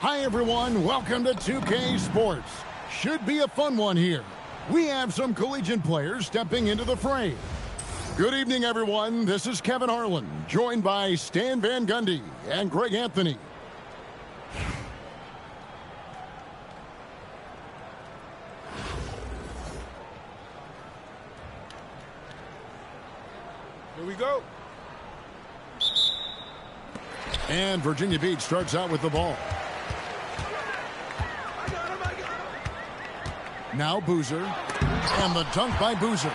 Hi everyone, welcome to 2K Sports. Should be a fun one here. We have some collegiate players stepping into the fray. Good evening everyone, this is Kevin Harlan, joined by Stan Van Gundy and Greg Anthony. Here we go. And Virginia Beach starts out with the ball. Now Boozer, and the dunk by Boozer.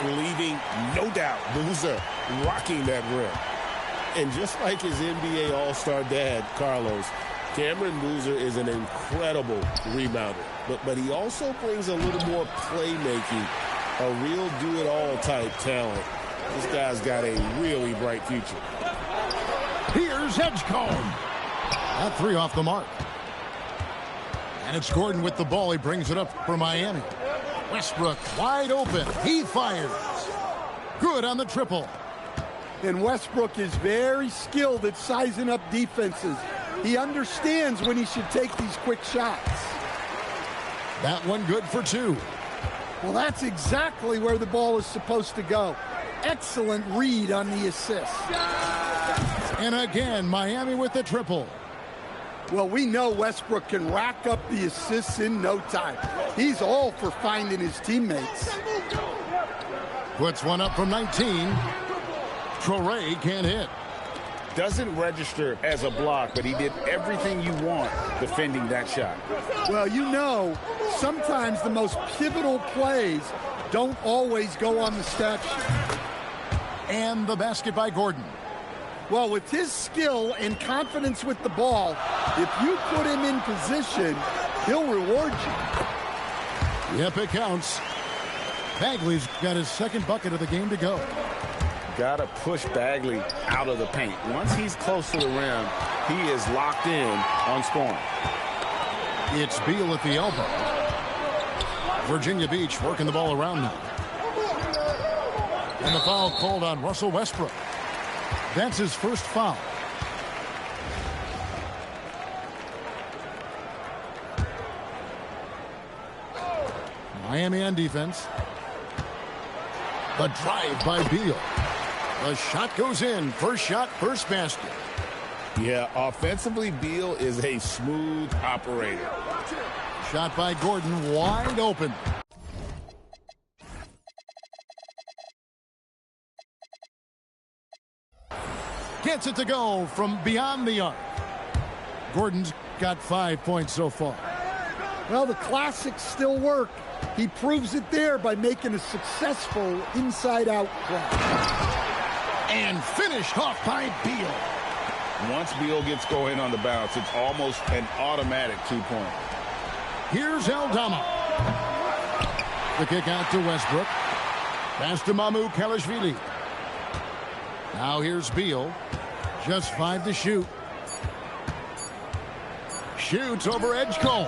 Leaving no doubt, Boozer rocking that rim. And just like his NBA All-Star dad, Carlos, Cameron Boozer is an incredible rebounder. But he also brings a little more playmaking, a real do-it-all type talent. This guy's got a really bright future. Here's Edgecombe. That three off the mark. And it's Gordon with the ball. He brings it up for Miami. Westbrook wide open. He fires. Good on the triple. And Westbrook is very skilled at sizing up defenses. He understands when he should take these quick shots. That one good for two. Well, that's exactly where the ball is supposed to go. Excellent read on the assist. And again, Miami with the triple. Well, we know Westbrook can rack up the assists in no time. He's all for finding his teammates. Puts one up from 19. Traore can't hit. Doesn't register as a block, but he did everything you want defending that shot. Well, you know, sometimes the most pivotal plays don't always go on the stat sheet. And the basket by Gordon. Well, with his skill and confidence with the ball, if you put him in position, he'll reward you. Yep, it counts. Bagley's got his second bucket of the game to go. Got to push Bagley out of the paint. Once he's close to the rim, he is locked in on scoring. It's Beal at the elbow. Virginia Beach working the ball around now. And the foul called on Russell Westbrook. That's his first foul. Miami on defense. The drive by Beal. The shot goes in. First shot, first basket. Yeah, offensively, Beal is a smooth operator. Shot by Gordon, wide open. Gets it to go from beyond the arc. Gordon's got 5 points so far. Well, the classics still work. He proves it there by making a successful inside-out play. And finished off by Beal. Once Beal gets going on the bounce, it's almost an automatic 2-point. Here's Aldama. The kick out to Westbrook. Pass to Kelishvili. Now here's Beal. Just 5 to shoot. Shoots over Edgecombe.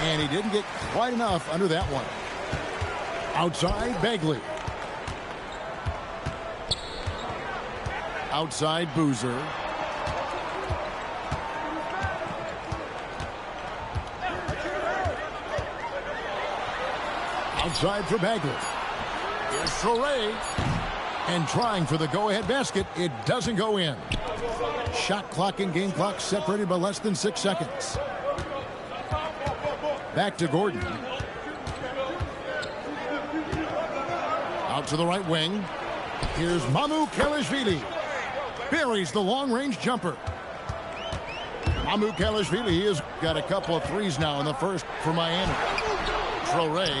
And he didn't get quite enough under that one. Outside, Bagley. Outside, Boozer. Outside for Bagley. Here's Traore. And trying for the go-ahead basket, it doesn't go in. Shot clock and game clock separated by less than 6 seconds. Back to Gordon. Out to the right wing. Here's Kelishvili. Buries the long-range jumper. Kelishvili has got a couple of threes now in the first for Miami. Traore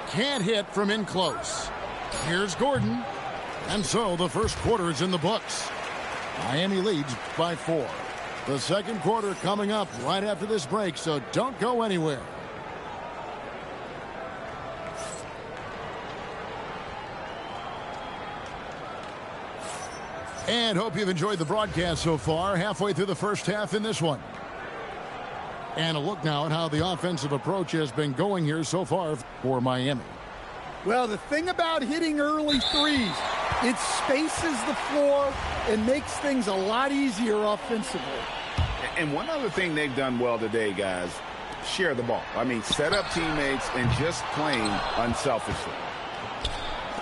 can't hit from in close. Here's Gordon. And so the first quarter is in the books. Miami leads by 4. The second quarter coming up right after this break, so don't go anywhere. And hope you've enjoyed the broadcast so far. Halfway through the first half in this one. And a look now at how the offensive approach has been going here so far for Miami. Well, the thing about hitting early threes, It spaces the floor and makes things a lot easier offensively. And one other thing they've done well today, guys, share the ball. I mean, set up teammates and just playing unselfishly.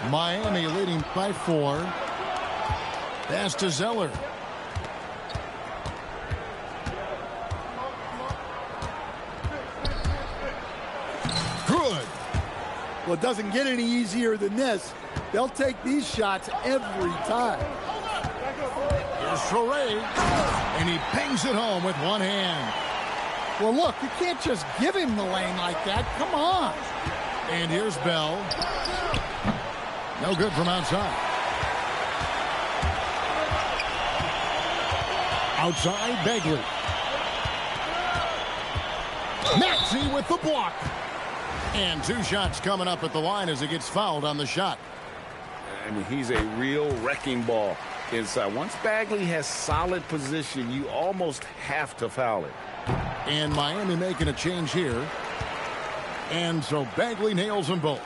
Miami leading by 4. Pass to Zeller. Good. Well, it doesn't get any easier than this. They'll take these shots every time. Here's Torrey, and he bangs it home with one hand. Well, look, you can't just give him the lane like that. Come on. And here's Bell. No good from outside. Outside, Begley. Maxey with the block. And 2 shots coming up at the line as he gets fouled on the shot. I mean, he's a real wrecking ball inside. Once Bagley has solid position, you almost have to foul it. And Miami making a change here. And so Bagley nails them both.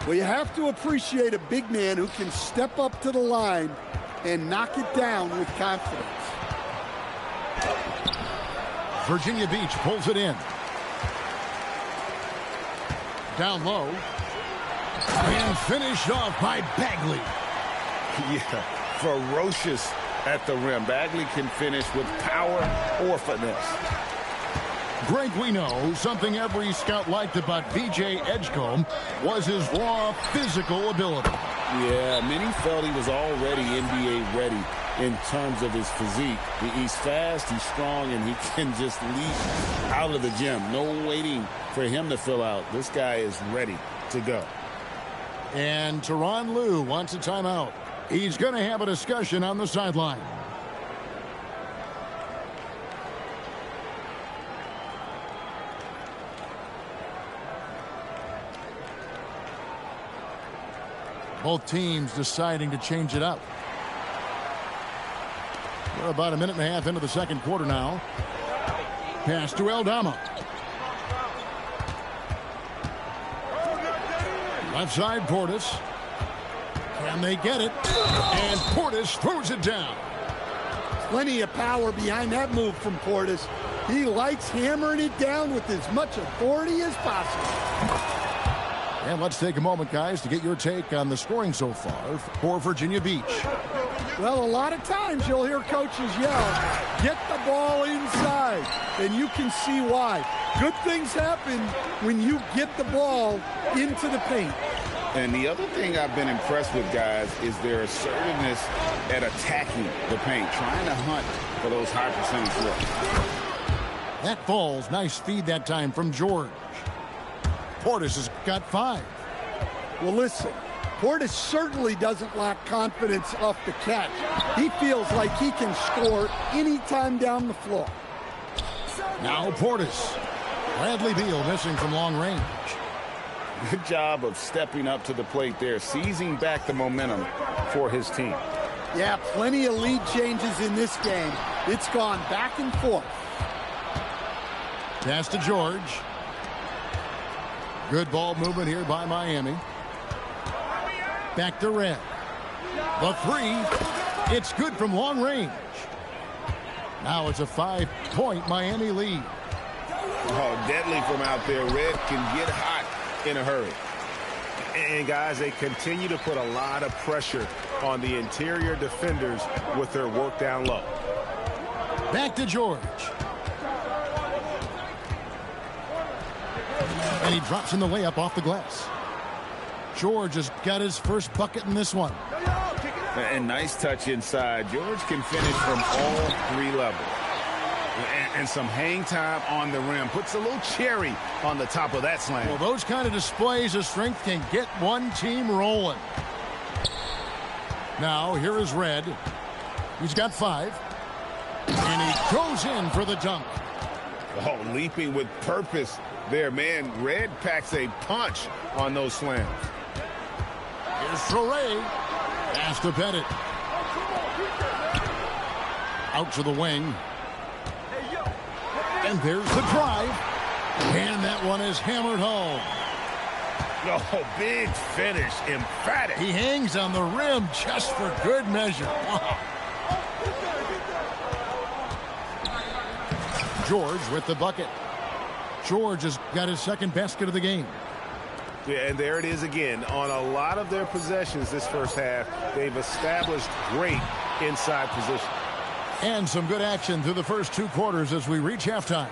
Well, you have to appreciate a big man who can step up to the line and knock it down with confidence. Virginia Beach pulls it in. Down low. And finished off by Bagley. Yeah, ferocious at the rim. Bagley can finish with power or finesse. Greg, we know something every scout liked about V.J. Edgecombe was his raw physical ability. Yeah, many felt he was already NBA ready in terms of his physique. He's fast, he's strong, and he can just leap out of the gym. No waiting for him to fill out. This guy is ready to go. And Tyronn Lue wants a timeout. He's going to have a discussion on the sideline. Both teams deciding to change it up. We're about a minute and a half into the second quarter now. Pass to Aldama. Left side, Portis. Can they get it? And Portis throws it down. Plenty of power behind that move from Portis. He likes hammering it down with as much authority as possible. And let's take a moment, guys, to get your take on the scoring so far for Virginia Beach. Well, a lot of times you'll hear coaches yell, get the ball inside, and you can see why. Good things happen when you get the ball into the paint. And the other thing I've been impressed with, guys, is their assertiveness at attacking the paint, trying to hunt for those high percentage looks. That falls. Nice feed that time from George. Portis has got 5. Well, listen, Portis certainly doesn't lack confidence off the catch. He feels like he can score anytime down the floor. Now Portis. Bradley Beal missing from long range. Good job of stepping up to the plate there, seizing back the momentum for his team. Yeah, plenty of lead changes in this game. It's gone back and forth. Pass to George. Good ball movement here by Miami. Back to Red. The 3. It's good from long range. Now it's a 5-point Miami lead. Oh, deadly from out there. Red can get hot in a hurry. And, guys, they continue to put a lot of pressure on the interior defenders with their work down low. Back to George. And he drops in the layup off the glass. George has got his first bucket in this one. And nice touch inside. George can finish from all 3 levels. And some hang time on the rim. Puts a little cherry on the top of that slam. Well, those kind of displays of strength can get one team rolling. Now, here is Red. He's got 5. And he goes in for the dunk. Oh, leaping with purpose there, man. Red packs a punch on those slams. Here's Torrey. Pass to Pettit. Out to the wing. And there's the drive. And that one is hammered home. Oh, big finish, emphatic. He hangs on the rim just for good measure. Wow. George with the bucket. George has got his second basket of the game. Yeah, and there it is again. On a lot of their possessions this first half, they've established great inside position. And some good action through the first 2 quarters as we reach halftime.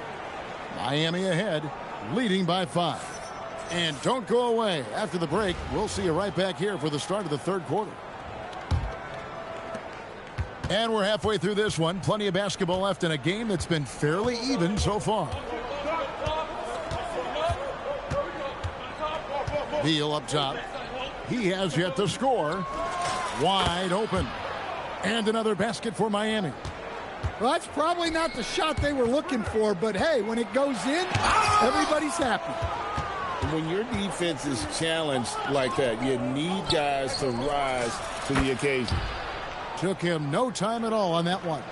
Miami ahead, leading by 5. And don't go away. After the break, we'll see you right back here for the start of the 3rd quarter. And we're halfway through this one. Plenty of basketball left in a game that's been fairly even so far. Beal up top. He has yet to score. Wide open. And another basket for Miami. Well, that's probably not the shot they were looking for, but hey, when it goes in, everybody's happy. When your defense is challenged like that, you need guys to rise to the occasion. Took him no time at all on that one.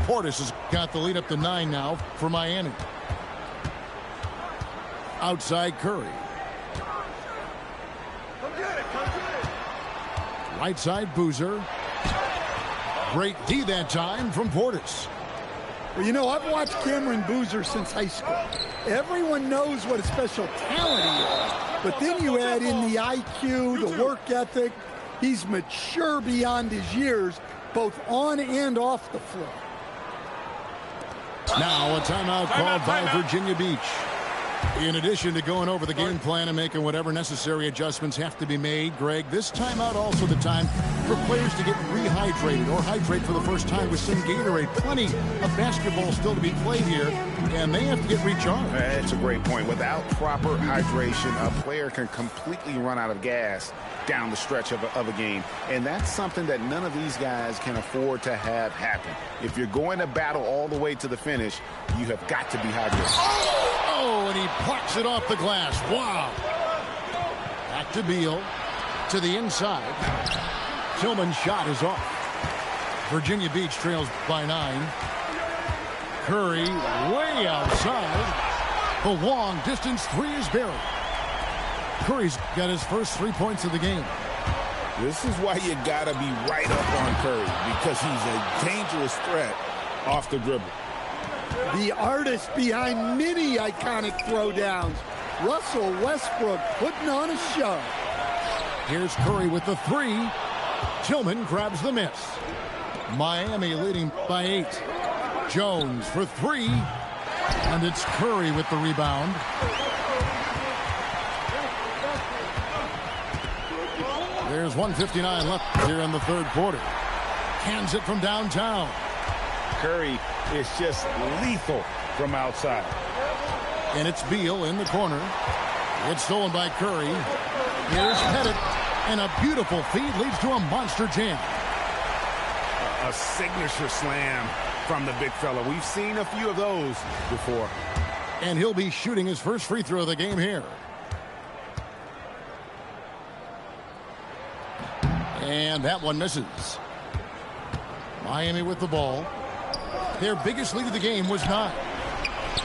Portis has got the lead up to 9 now for Miami. Outside Curry. Right side Boozer. Great D that time from Portis. Well, you know, I've watched Cameron Boozer since high school. Everyone knows what a special talent he is. But then you add in the IQ, the work ethic. He's mature beyond his years, both on and off the floor. Now a timeout called by Virginia Beach. In addition to going over the game plan and making whatever necessary adjustments have to be made, Greg, this timeout also the time for players to get rehydrated or hydrate for the first time with some Gatorade. Plenty of basketball still to be played here, and they have to get recharged. That's a great point. Without proper hydration, a player can completely run out of gas down the stretch of a game. And that's something that none of these guys can afford to have happen. If you're going to battle all the way to the finish, you have got to be hydrated. Oh, and he plucks it off the glass. Wow. Back to Beal. To the inside. Tillman's shot is off. Virginia Beach trails by 9. Curry way outside. The long distance 3 is buried. Curry's got his first 3 points of the game. This is why you got to be right up on Curry, because he's a dangerous threat off the dribble. The artist behind many iconic throwdowns, Russell Westbrook, putting on a show. Here's Curry with the 3. Tillman grabs the miss. Miami leading by 8. Jones for 3. And it's Curry with the rebound. There's 1:59 left here in the 3rd quarter. Hands it from downtown. Curry is just lethal from outside. And it's Beal in the corner. It's stolen by Curry. Here's Pettit. And a beautiful feed leads to a monster jam. A signature slam from the big fella. We've seen a few of those before. And he'll be shooting his first free throw of the game here. And that one misses. Miami with the ball. Their biggest lead of the game was 9.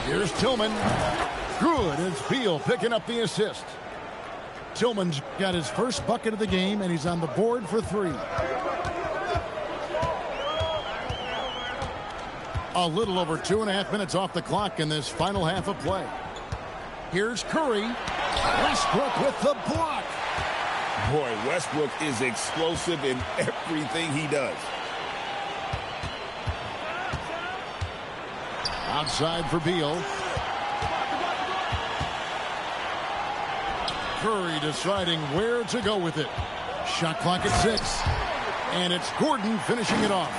Here's Tillman. Good. It's Beal picking up the assist. Tillman's got his first bucket of the game, and he's on the board for 3. A little over 2.5 minutes off the clock in this final half of play. Here's Curry. Westbrook with the block. Boy, Westbrook is explosive in everything he does. Outside for Beal. Curry deciding where to go with it. Shot clock at 6. And it's Gordon finishing it off.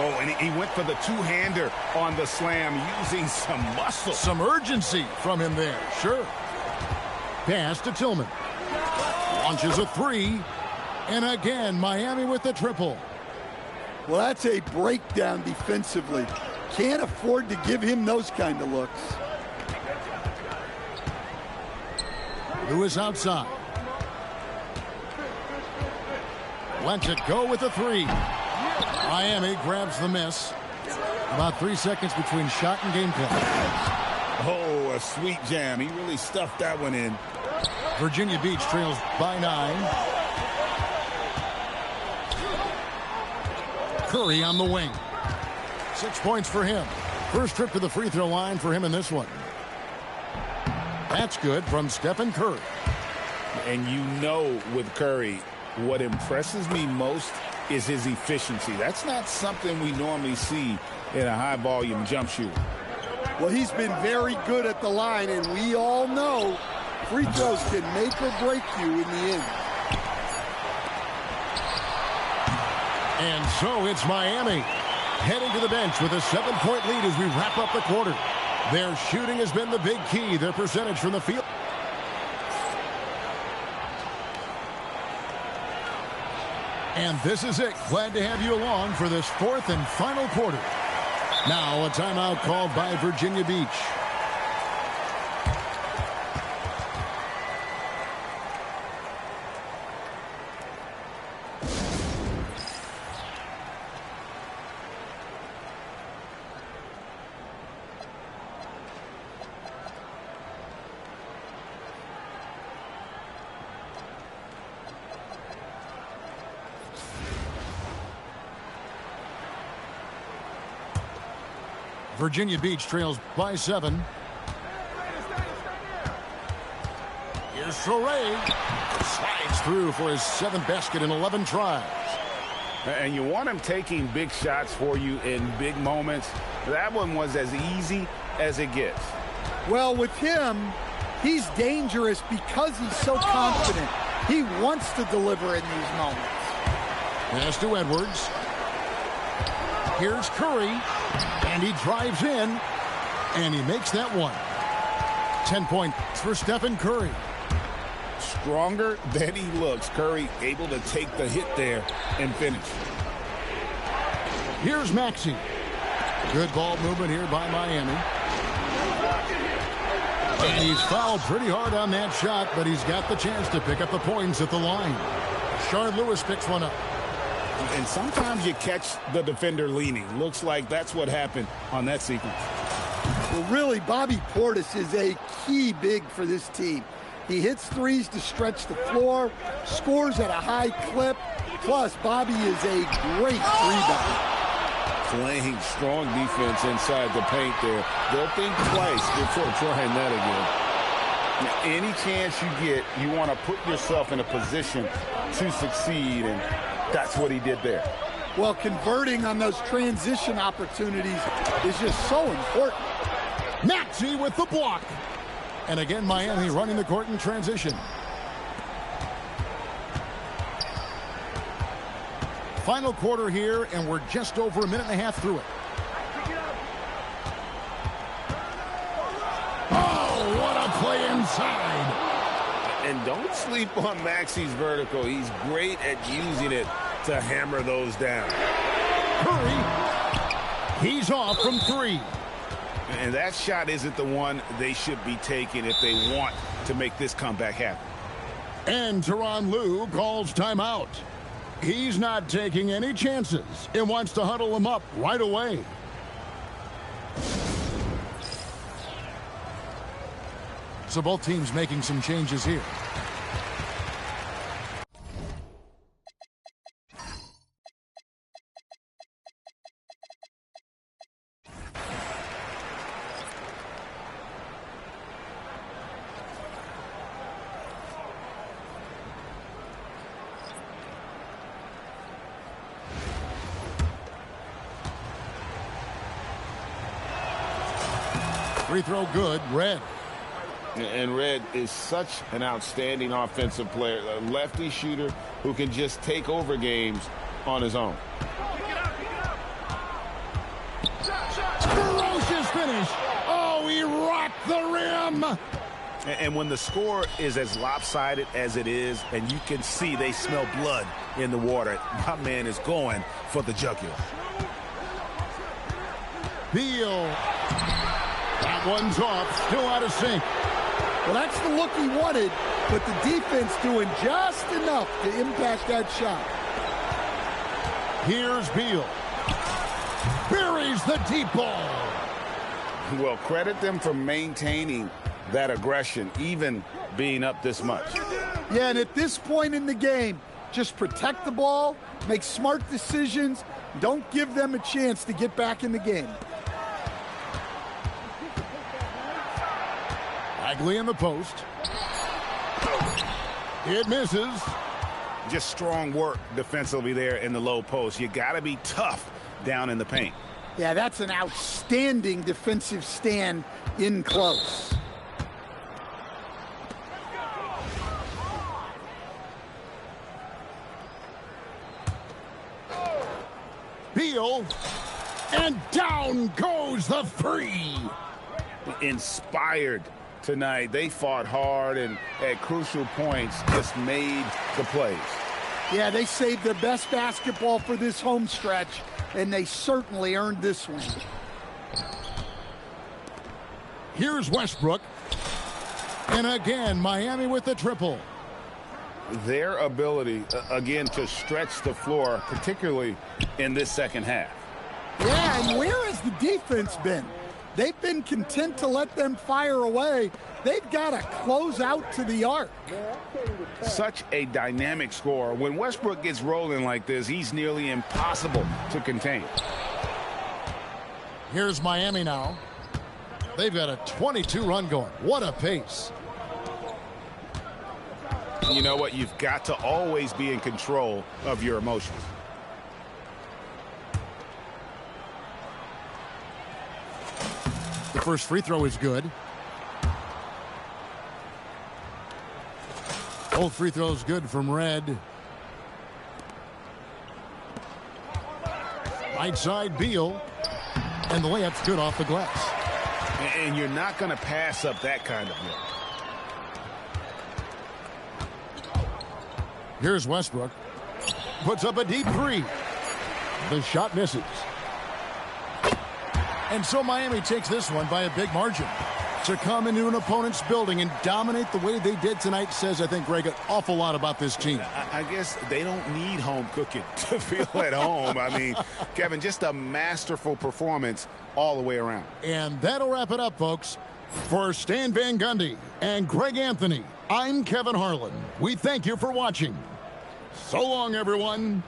Oh, and he went for the two-hander on the slam using some muscle. Some urgency from him there, sure. Pass to Tillman. Launches a 3. And again, Miami with the triple. Well, that's a breakdown defensively. Can't afford to give him those kind of looks. Lewis outside. Lets it go with a 3. Miami grabs the miss. About 3 seconds between shot and game clock. Oh, a sweet jam. He really stuffed that one in. Virginia Beach trails by 9. Curry on the wing. 6 points for him. First trip to the free throw line for him in this one. That's good from Stephen Curry. And you know with Curry, what impresses me most is his efficiency. That's not something we normally see in a high-volume jump shooter. Well, he's been very good at the line, and we all know free throws can make or break you in the end. And so it's Miami heading to the bench with a 7-point lead as we wrap up the quarter. Their shooting has been the big key, their percentage from the field. And this is it. Glad to have you along for this fourth and final quarter. Now a timeout called by Virginia Beach. Virginia Beach trails by 7. Here's Soray. Slides through for his 7th basket in 11 tries. And you want him taking big shots for you in big moments. That one was as easy as it gets. Well, with him, he's dangerous because he's so confident. He wants to deliver in these moments. Pass to Edwards. Here's Curry. And he drives in, and he makes that one. 10 points for Stephen Curry. Stronger than he looks. Curry able to take the hit there and finish. Here's Maxey. Good ball movement here by Miami. And he's fouled pretty hard on that shot, but he's got the chance to pick up the points at the line. Shard Lewis picks one up. And sometimes you catch the defender leaning. Looks like that's what happened on that sequence. Well, really, Bobby Portis is a key big for this team. He hits threes to stretch the floor, scores at a high clip, plus Bobby is a great rebounder. Playing strong defense inside the paint there. They'll think twice before trying that again. Any chance you get, you want to put yourself in a position to succeed, and that's what he did there. Well, converting on those transition opportunities is just so important. Maxey with the block. And again, Miami running the court in transition. Final quarter here, and we're just over a minute and a half through it. Oh, what a play inside. And don't sleep on Maxey's vertical. He's great at using it to hammer those down. Curry, he's off from 3. And that shot isn't the one they should be taking if they want to make this comeback happen. And Tyronn Lue calls timeout. He's not taking any chances and wants to huddle him up right away. So both teams making some changes here. Free throw good, Red. And Red is such an outstanding offensive player, a lefty shooter who can just take over games on his own. Ferocious finish. Oh, he rocked the rim. And when the score is as lopsided as it is, and you can see they smell blood in the water, my man is going for the jugular. Beal. That one's off. Still out of sync. Well, that's the look he wanted, but the defense doing just enough to impact that shot. Here's Beal. Buries the deep ball. Well, credit them for maintaining that aggression, even being up this much. Yeah, and at this point in the game, just protect the ball, make smart decisions, don't give them a chance to get back in the game. Bagley in the post. It misses. Just strong work defensively there in the low post. You got to be tough down in the paint. Yeah, that's an outstanding defensive stand in close. Beal, and down goes the three. Inspired tonight. They fought hard and at crucial points just made the plays. Yeah, they saved their best basketball for this home stretch, and they certainly earned this one. Here's Westbrook. And again, Miami with the triple. Their ability, again, to stretch the floor, particularly in this second half. Yeah, and where has the defense been? They've been content to let them fire away. They've got to close out to the arc. Such a dynamic scorer. When Westbrook gets rolling like this, he's nearly impossible to contain. Here's Miami now. They've got a 22-run going. What a pace. You know what? You've got to always be in control of your emotions. The first free throw is good. Both free throws good from Red. Right side, Beal. And the layup's good off the glass. And you're not going to pass up that kind of look. Here's Westbrook. Puts up a deep three. The shot misses. And so Miami takes this one by a big margin. To come into an opponent's building and dominate the way they did tonight says, I think, Greg, an awful lot about this team. I guess they don't need home cooking to feel at home. I mean, Kevin, just a masterful performance all the way around. And that'll wrap it up, folks. For Stan Van Gundy and Greg Anthony, I'm Kevin Harlan. We thank you for watching. So long, everyone.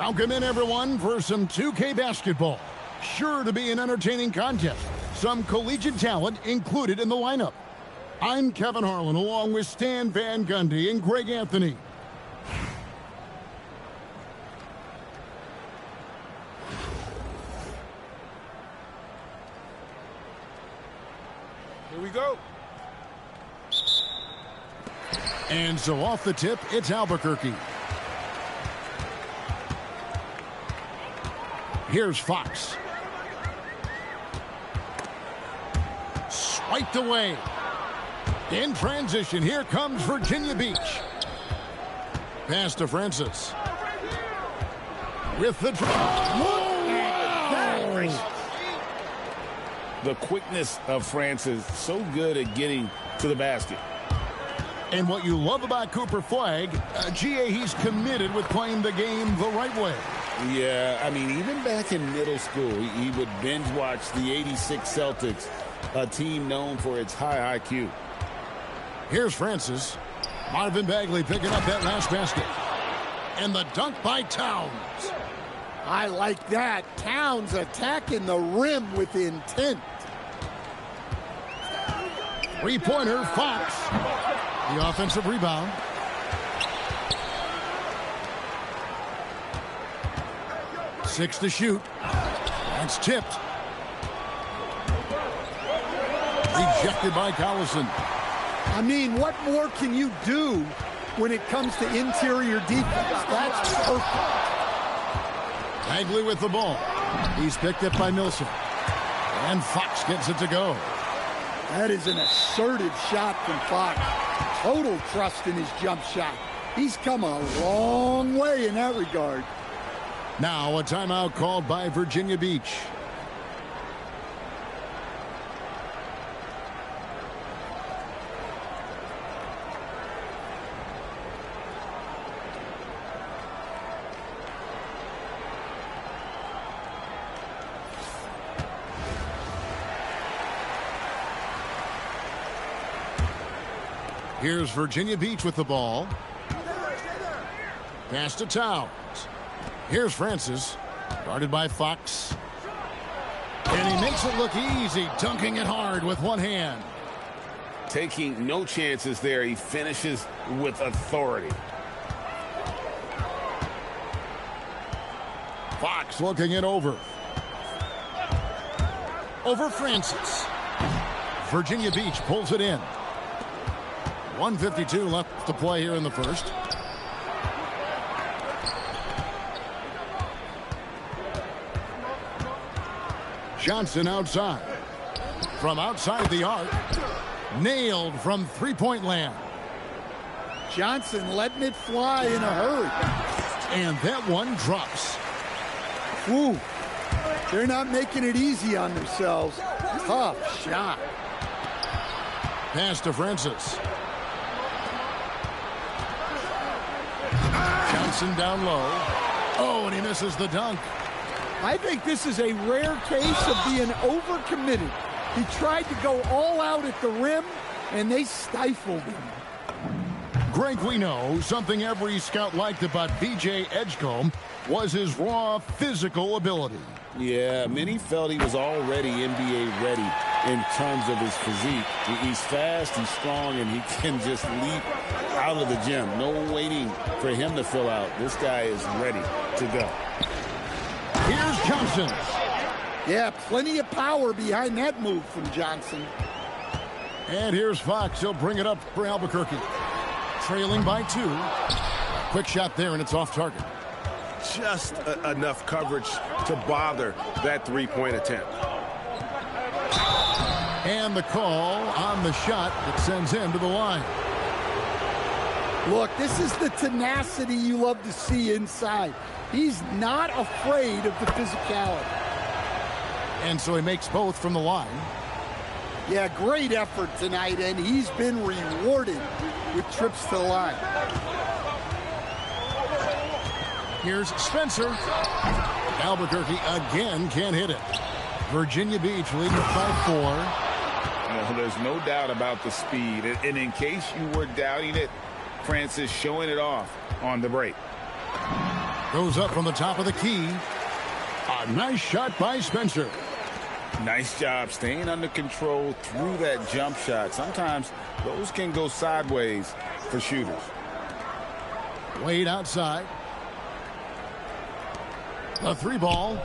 Welcome in, everyone, for some 2K basketball. Sure to be an entertaining contest. Some collegiate talent included in the lineup. I'm Kevin Harlan, along with Stan Van Gundy and Greg Anthony. Here we go. And so off the tip, it's Albuquerque. Here's Fox. Swiped away. In transition, here comes Virginia Beach. Pass to Francis. With the The quickness of Francis, so good at getting to the basket. And what you love about Cooper Flagg, GA, he's committed with playing the game the right way. Yeah, I mean, even back in middle school, he would binge watch the '86 Celtics, a team known for its high IQ. Here's Francis. Marvin Bagley picking up that last basket. And the dunk by Towns. I like that. Towns attacking the rim with intent. Three-pointer, Fox. The offensive rebound. Six to shoot. That's tipped. Rejected by Collison. I mean, what more can you do when it comes to interior defense? That's perfect. Bagley with the ball. He's picked up by Millsap. And Fox gets it to go. That is an assertive shot from Fox. Total trust in his jump shot. He's come a long way in that regard. Now a timeout called by Virginia Beach. Here's Virginia Beach with the ball. Pass to Towns. Here's Francis. Guarded by Fox. And he makes it look easy, dunking it hard with one hand. Taking no chances there. He finishes with authority. Fox looking it over. Over Francis. Virginia Beach pulls it in. 1:52 left to play here in the first. Johnson outside. From outside the arc. Nailed from three-point land. Johnson letting it fly in a hurry. And that one drops. Ooh, they're not making it easy on themselves. Tough shot. Pass to Francis. Johnson down low. Oh, and he misses the dunk. I think this is a rare case of being overcommitted. He tried to go all out at the rim, and they stifled him. Greg, we know something every scout liked about B.J. Edgecombe was his raw physical ability. Yeah, many felt he was already NBA ready in terms of his physique. He's fast, he's strong, and he can just leap out of the gym. No waiting for him to fill out. This guy is ready to go. Here's Johnson. Yeah, plenty of power behind that move from Johnson. And here's Fox. He'll bring it up for Albuquerque. Trailing by 2. Quick shot there, and it's off target. Just enough coverage to bother that three-point attempt. And the call on the shot that sends him to the line. Look, this is the tenacity you love to see inside. He's not afraid of the physicality. And so he makes both from the line. Yeah, great effort tonight, and he's been rewarded with trips to the line. Here's Spencer. Albuquerque again can't hit it. Virginia Beach leading by 4. Well, there's no doubt about the speed. And in case you were doubting it, Francis showing it off on the break. Goes up from the top of the key. A nice shot by Spencer. Nice job staying under control through that jump shot. Sometimes those can go sideways for shooters. Wade outside. The three ball.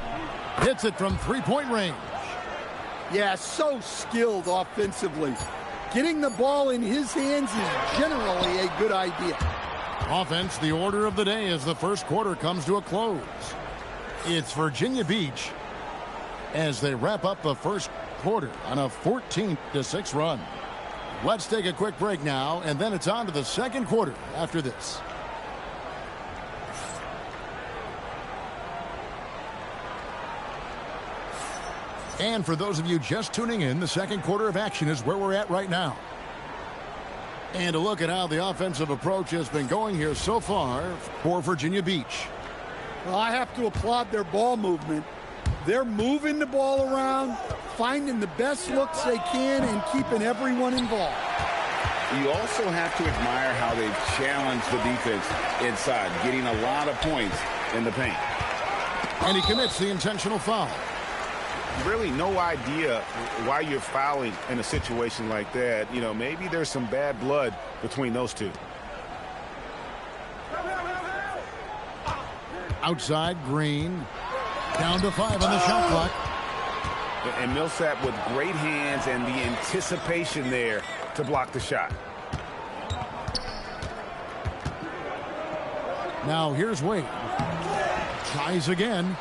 Hits it from three-point range. Yeah, so skilled offensively. Getting the ball in his hands is generally a good idea. Offense, the order of the day as the first quarter comes to a close. It's Virginia Beach as they wrap up the first quarter on a 14-6 run. Let's take a quick break now, and then it's on to the second quarter after this. And for those of you just tuning in, the second quarter of action is where we're at right now. And a look at how the offensive approach has been going here so far for Virginia Beach. Well, I have to applaud their ball movement. They're moving the ball around, finding the best looks they can, and keeping everyone involved. You also have to admire how they've challenged the defense inside, getting a lot of points in the paint. And he commits the intentional foul. Really no idea why you're fouling in a situation like that. You know, maybe there's some bad blood between those two. Outside, Green. Down to 5 on the shot clock. And Millsap with great hands and the anticipation there to block the shot. Now here's Wade. Tries again.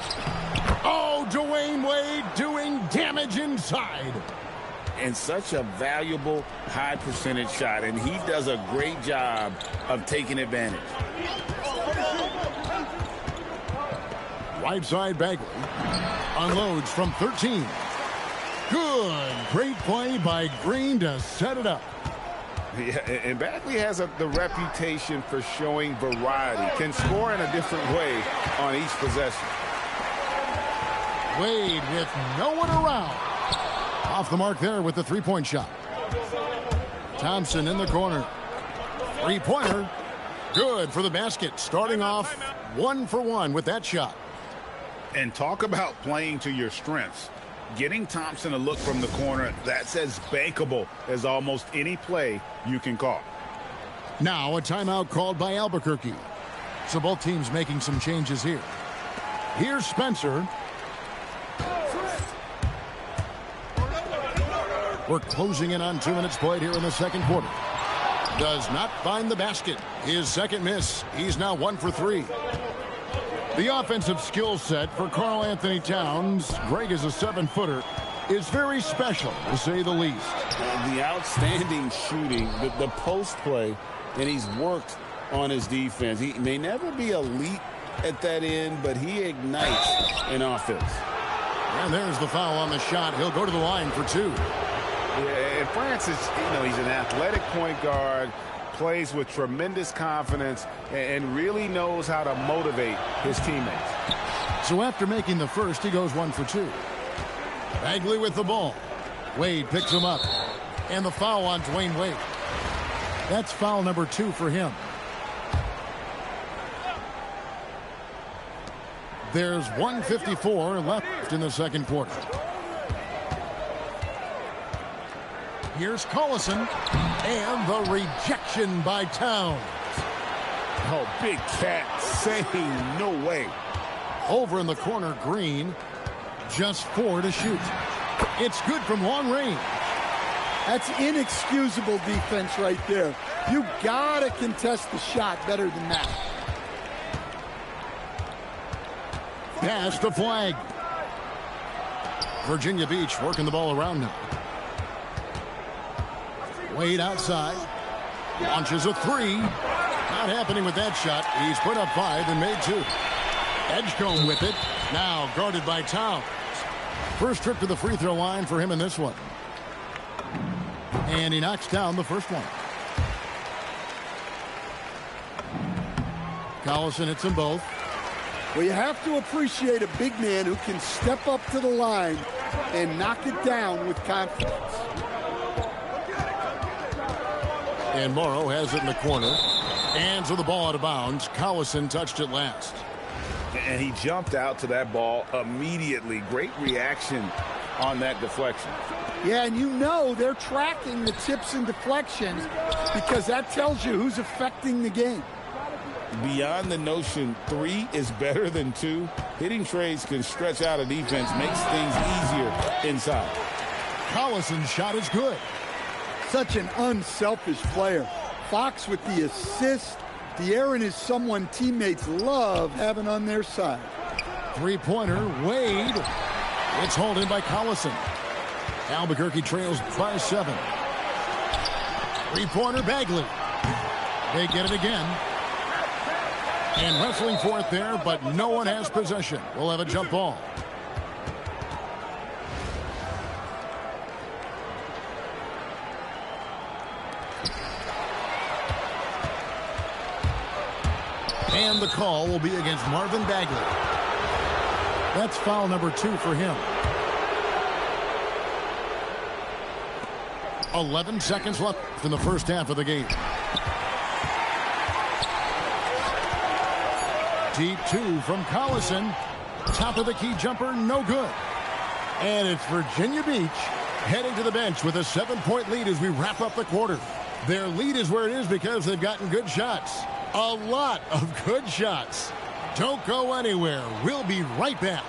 Oh, Dwayne Wade doing damage inside. And such a valuable high percentage shot, and he does a great job of taking advantage. Right side, Bagley unloads from 13. Good. Great play by Green to set it up. Yeah, and Bagley has the reputation for showing variety. Can score in a different way on each possession. Wade with no one around. Off the mark there with the three-point shot. Thompson in the corner. Three-pointer. Good for the basket. Starting off 1 for 1 with that shot. And talk about playing to your strengths. Getting Thompson a look from the corner, that's as bankable as almost any play you can call. Now a timeout called by Albuquerque. So both teams making some changes here. Here's Spencer. We're closing in on 2 minutes played here in the second quarter. Does not find the basket. His second miss. He's now 1 for 3. The offensive skill set for Karl Anthony Towns, Greg is a 7-footer, is very special, to say the least. The outstanding shooting, the post play, and he's worked on his defense. He may never be elite at that end, but he ignites an offense. And there's the foul on the shot. He'll go to the line for 2. Yeah, and Francis, you know, he's an athletic point guard, plays with tremendous confidence, and really knows how to motivate his teammates. So after making the first, he goes 1 for 2. Bagley with the ball. Wade picks him up. And the foul on Dwayne Wade. That's foul number 2 for him. There's 1:54 left in the second quarter. Here's Collison, and the rejection by Towns. Oh, big cat saying no way. Over in the corner, Green, just 4 to shoot. It's good from long range. That's inexcusable defense right there. You gotta contest the shot better than that. Pass to Flag. Virginia Beach working the ball around now. Wade outside. Launches a 3. Not happening with that shot. He's put up 5 and made 2. Edgecombe with it. Now guarded by Towns. First trip to the free throw line for him in this one. And he knocks down the first one. Collison hits them both. Well, you have to appreciate a big man who can step up to the line and knock it down with confidence. And Morrow has it in the corner. Hands of the ball out of bounds. Collison touched it last. And he jumped out to that ball immediately. Great reaction on that deflection. Yeah, and you know they're tracking the tips and deflections because that tells you who's affecting the game. Beyond the notion 3 is better than 2, hitting trades can stretch out a defense, makes things easier inside. Collison's shot is good. Such an unselfish player. Fox with the assist. De'Aaron is someone teammates love having on their side. Three-pointer, Wade. It's hauled in by Collison. Albuquerque trails by 7. Three-pointer, Bagley. They get it again. And wrestling for it there, but no one has possession. We'll have a jump ball. And the call will be against Marvin Bagley. That's foul number 2 for him. 11 seconds left in the first half of the game. Deep 2 from Collison. Top of the key jumper, no good. And it's Virginia Beach heading to the bench with a 7-point lead as we wrap up the quarter. Their lead is where it is because they've gotten good shots. A lot of good shots. Don't go anywhere. We'll be right back.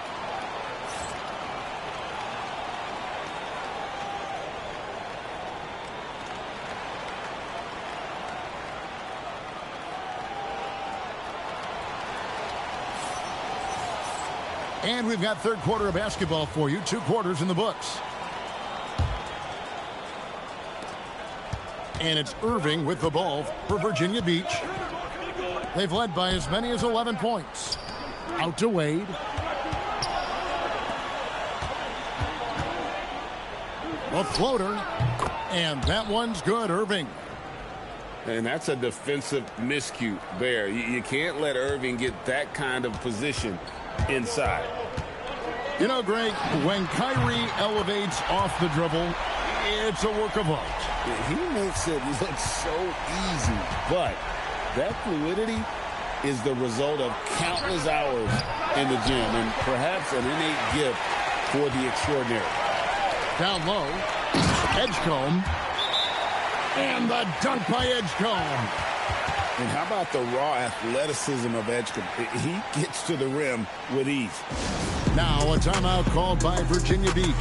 And we've got third quarter of basketball for you. 2 quarters in the books. And it's Irving with the ball for Virginia Beach. They've led by as many as 11 points. Out to Wade. A floater. And that one's good, Irving. And that's a defensive miscue there. You can't let Irving get that kind of position inside. You know, Greg, when Kyrie elevates off the dribble, it's a work of art. He makes it look so easy, but that fluidity is the result of countless hours in the gym and perhaps an innate gift for the extraordinary. Down low, Edgecombe, and the dunk by Edgecombe. And how about the raw athleticism of Edgecombe? He gets to the rim with ease. Now a timeout called by Virginia Beach.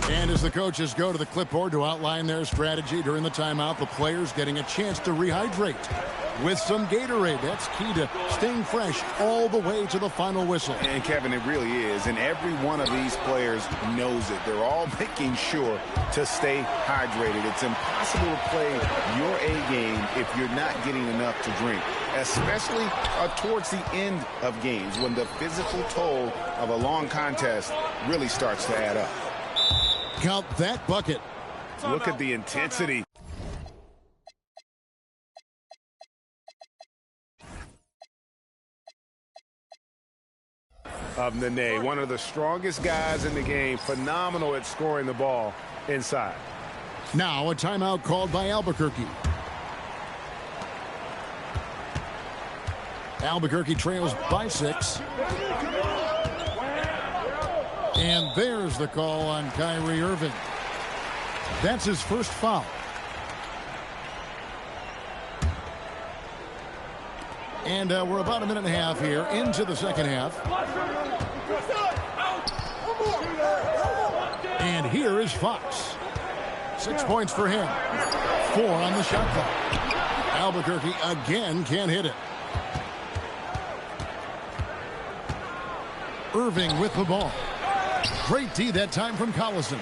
And as the coaches go to the clipboard to outline their strategy during the timeout, the players getting a chance to rehydrate with some Gatorade. That's key to staying fresh all the way to the final whistle. And, Kevin, it really is. And every one of these players knows it. They're all making sure to stay hydrated. It's impossible to play your A game if you're not getting enough to drink, especially towards the end of games when the physical toll of a long contest really starts to add up. Count that bucket. Look at the intensity. Of Nene, one of the strongest guys in the game, phenomenal at scoring the ball inside. Now a timeout called by Albuquerque. Albuquerque trails by 6. And there's the call on Kyrie Irving. That's his first foul. And we're about a minute and a half here into the second half. And here is Fox. 6 points for him. 4 on the shot clock. Albuquerque again can't hit it. Irving with the ball. Great D that time from Collison.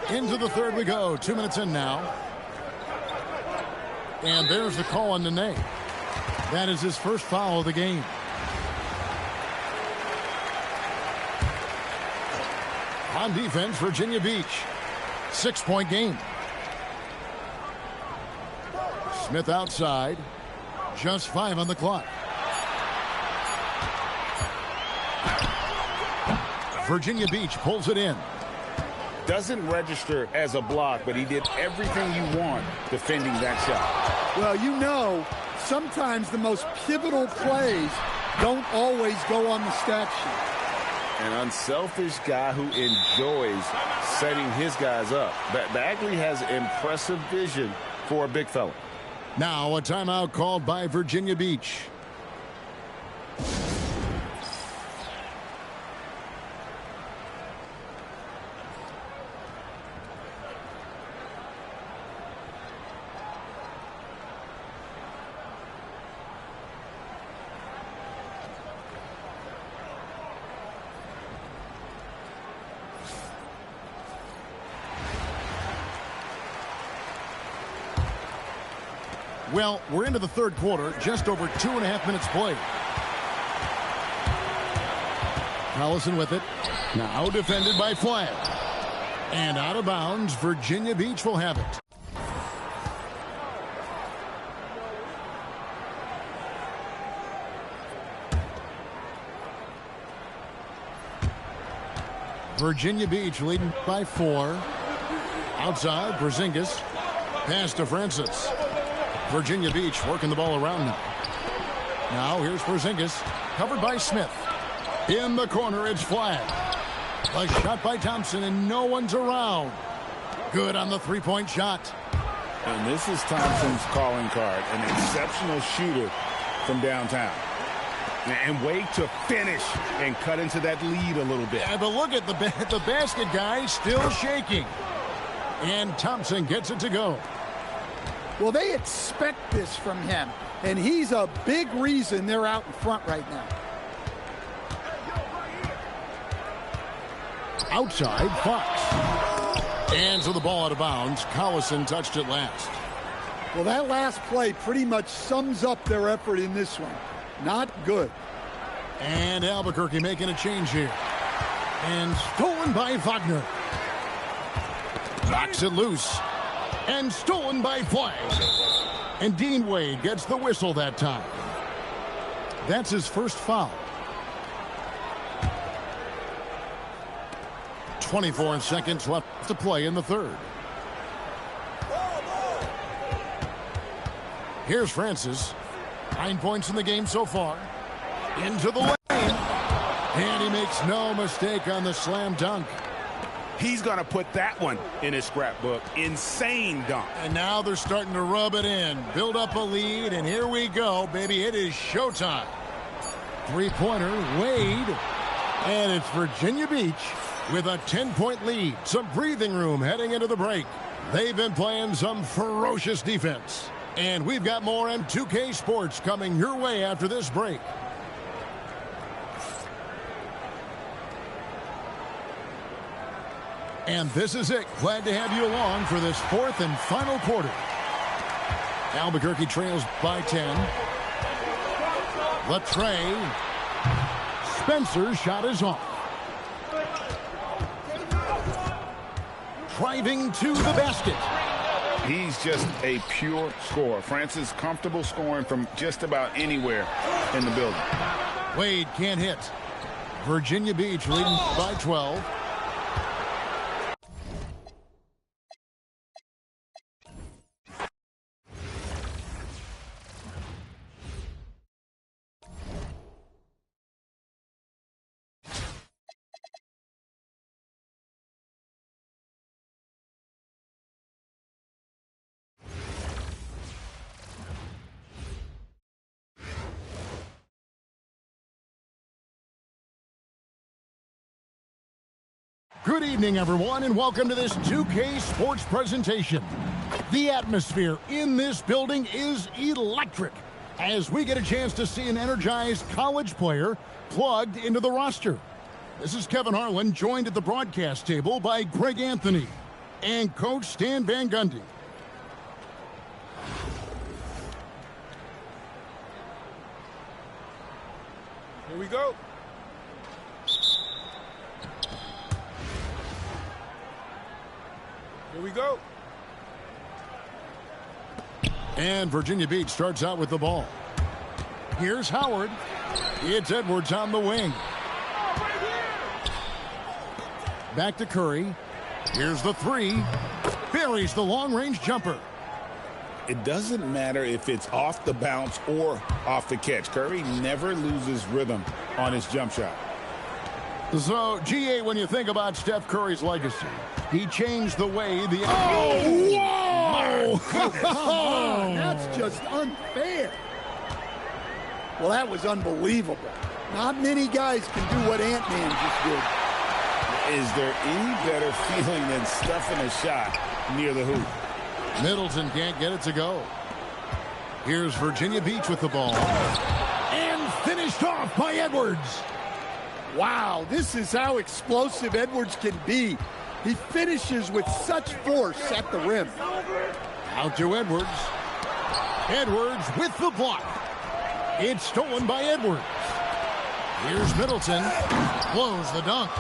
Into the third we go. 2 minutes in now. And there's the call on Nene. That is his first foul of the game. On defense, Virginia Beach. 6-point game. Smith outside. Just 5 on the clock. Virginia Beach pulls it in. Doesn't register as a block, but he did everything you want defending that shot. Well, you know, sometimes the most pivotal plays don't always go on the stat sheet. An unselfish guy who enjoys setting his guys up. Bagley has impressive vision for a big fella. Now a timeout called by Virginia Beach. Well, we're into the third quarter, just over 2.5 minutes played. Collison with it. Now defended by Flash. And out of bounds, Virginia Beach will have it. Virginia Beach leading by 4. Outside, Porzingis. Pass to Francis. Virginia Beach working the ball around now. Now here's Porzingis. Covered by Smith. In the corner, it's flagged. A shot by Thompson, and no one's around. Good on the three-point shot. And this is Thompson's calling card. An exceptional shooter from downtown. And wait to finish and cut into that lead a little bit. Yeah, but look at the basket guy still shaking. And Thompson gets it to go. Well, they expect this from him, and he's a big reason they're out in front right now. Outside, Fox. And so the ball out of bounds. Collison touched it last. Well, that last play pretty much sums up their effort in this one. Not good. And Albuquerque making a change here. And stolen by Wagner. Knocks it loose. And stolen by Flag. And Dean Wade gets the whistle that time. That's his first foul. 24 seconds left to play in the third. Here's Francis. 9 points in the game so far. Into the lane. And he makes no mistake on the slam dunk. He's going to put that one in his scrapbook. Insane dunk. And now they're starting to rub it in. Build up a lead, and here we go, baby. It is showtime. Three-pointer, Wade. And it's Virginia Beach with a 10-point lead. Some breathing room heading into the break. They've been playing some ferocious defense. And we've got more M2K Sports coming your way after this break. And this is it. Glad to have you along for this fourth and final quarter. Albuquerque trails by 10. Latrey. Spencer's shot is off. Driving to the basket. He's just a pure scorer. Francis comfortable scoring from just about anywhere in the building. Wade can't hit. Virginia Beach leading by 12. Good evening, everyone, and welcome to this 2K Sports presentation. The atmosphere in this building is electric as we get a chance to see an energized college player plugged into the roster. This is Kevin Harlan, joined at the broadcast table by Greg Anthony and Coach Stan Van Gundy. Here we go. Here we go. And Virginia Beach starts out with the ball. Here's Howard. It's Edwards on the wing. Back to Curry. Here's the three. Buries the long-range jumper. It doesn't matter if it's off the bounce or off the catch. Curry never loses rhythm on his jump shot. So, GA, when you think about Steph Curry's legacy, he changed the way the... Oh, whoa! Come on, that's just unfair. Well, that was unbelievable. Not many guys can do what Ant-Man just did. Is there any better feeling than stuffing a shot near the hoop? Middleton can't get it to go. Here's Virginia Beach with the ball. And finished off by Edwards. Wow, this is how explosive Edwards can be. He finishes with such force at the rim. Out to Edwards. Edwards with the block. It's stolen by Edwards. Here's Middleton. Blows the dunk.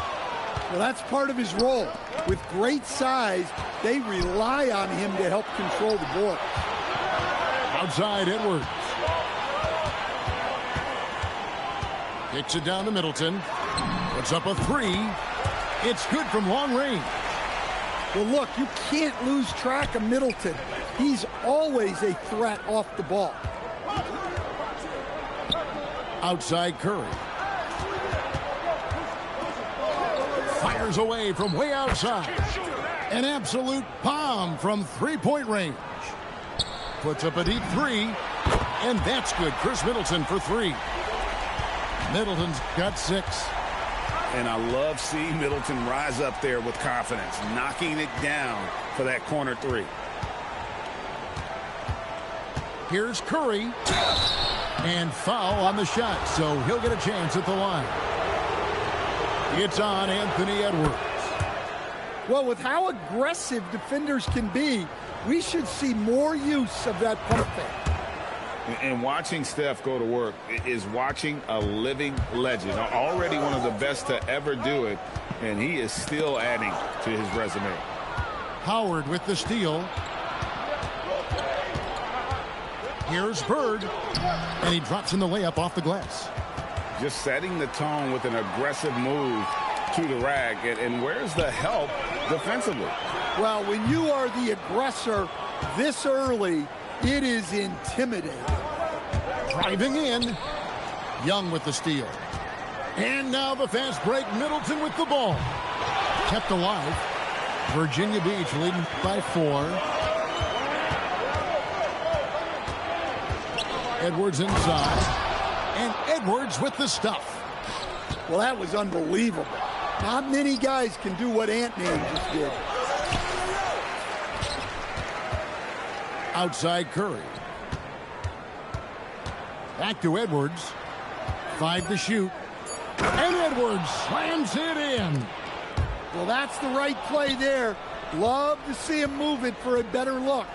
Well, that's part of his role. With great size, they rely on him to help control the ball. Outside Edwards. Kicks it down to Middleton. Puts up a three. It's good from long range. Well, look, you can't lose track of Middleton. He's always a threat off the ball. Outside Curry. Fires away from way outside. An absolute bomb from three-point range. Puts up a deep three, and that's good. Chris Middleton for three. Middleton's got 6. And I love seeing Middleton rise up there with confidence, knocking it down for that corner three. Here's Curry. And foul on the shot, so he'll get a chance at the line. It's on Anthony Edwards. Well, with how aggressive defenders can be, we should see more use of that pump fake. And watching Steph go to work is watching a living legend. Already one of the best to ever do it, and he is still adding to his resume. Howard with the steal. Here's Bird, and he drops in the layup off the glass. Just setting the tone with an aggressive move to the rack. And where's the help defensively? Well, when you are the aggressor this early, it is intimidating. Driving in. Young with the steal. And now the fast break. Middleton with the ball. Kept alive. Virginia Beach leading by 4. Edwards inside. And Edwards with the stuff. Well, that was unbelievable. Not many guys can do what Ant-Man just did. Outside Curry. Back to Edwards. 5 to shoot. And Edwards slams it in. Well, that's the right play there. Love to see him move it for a better look.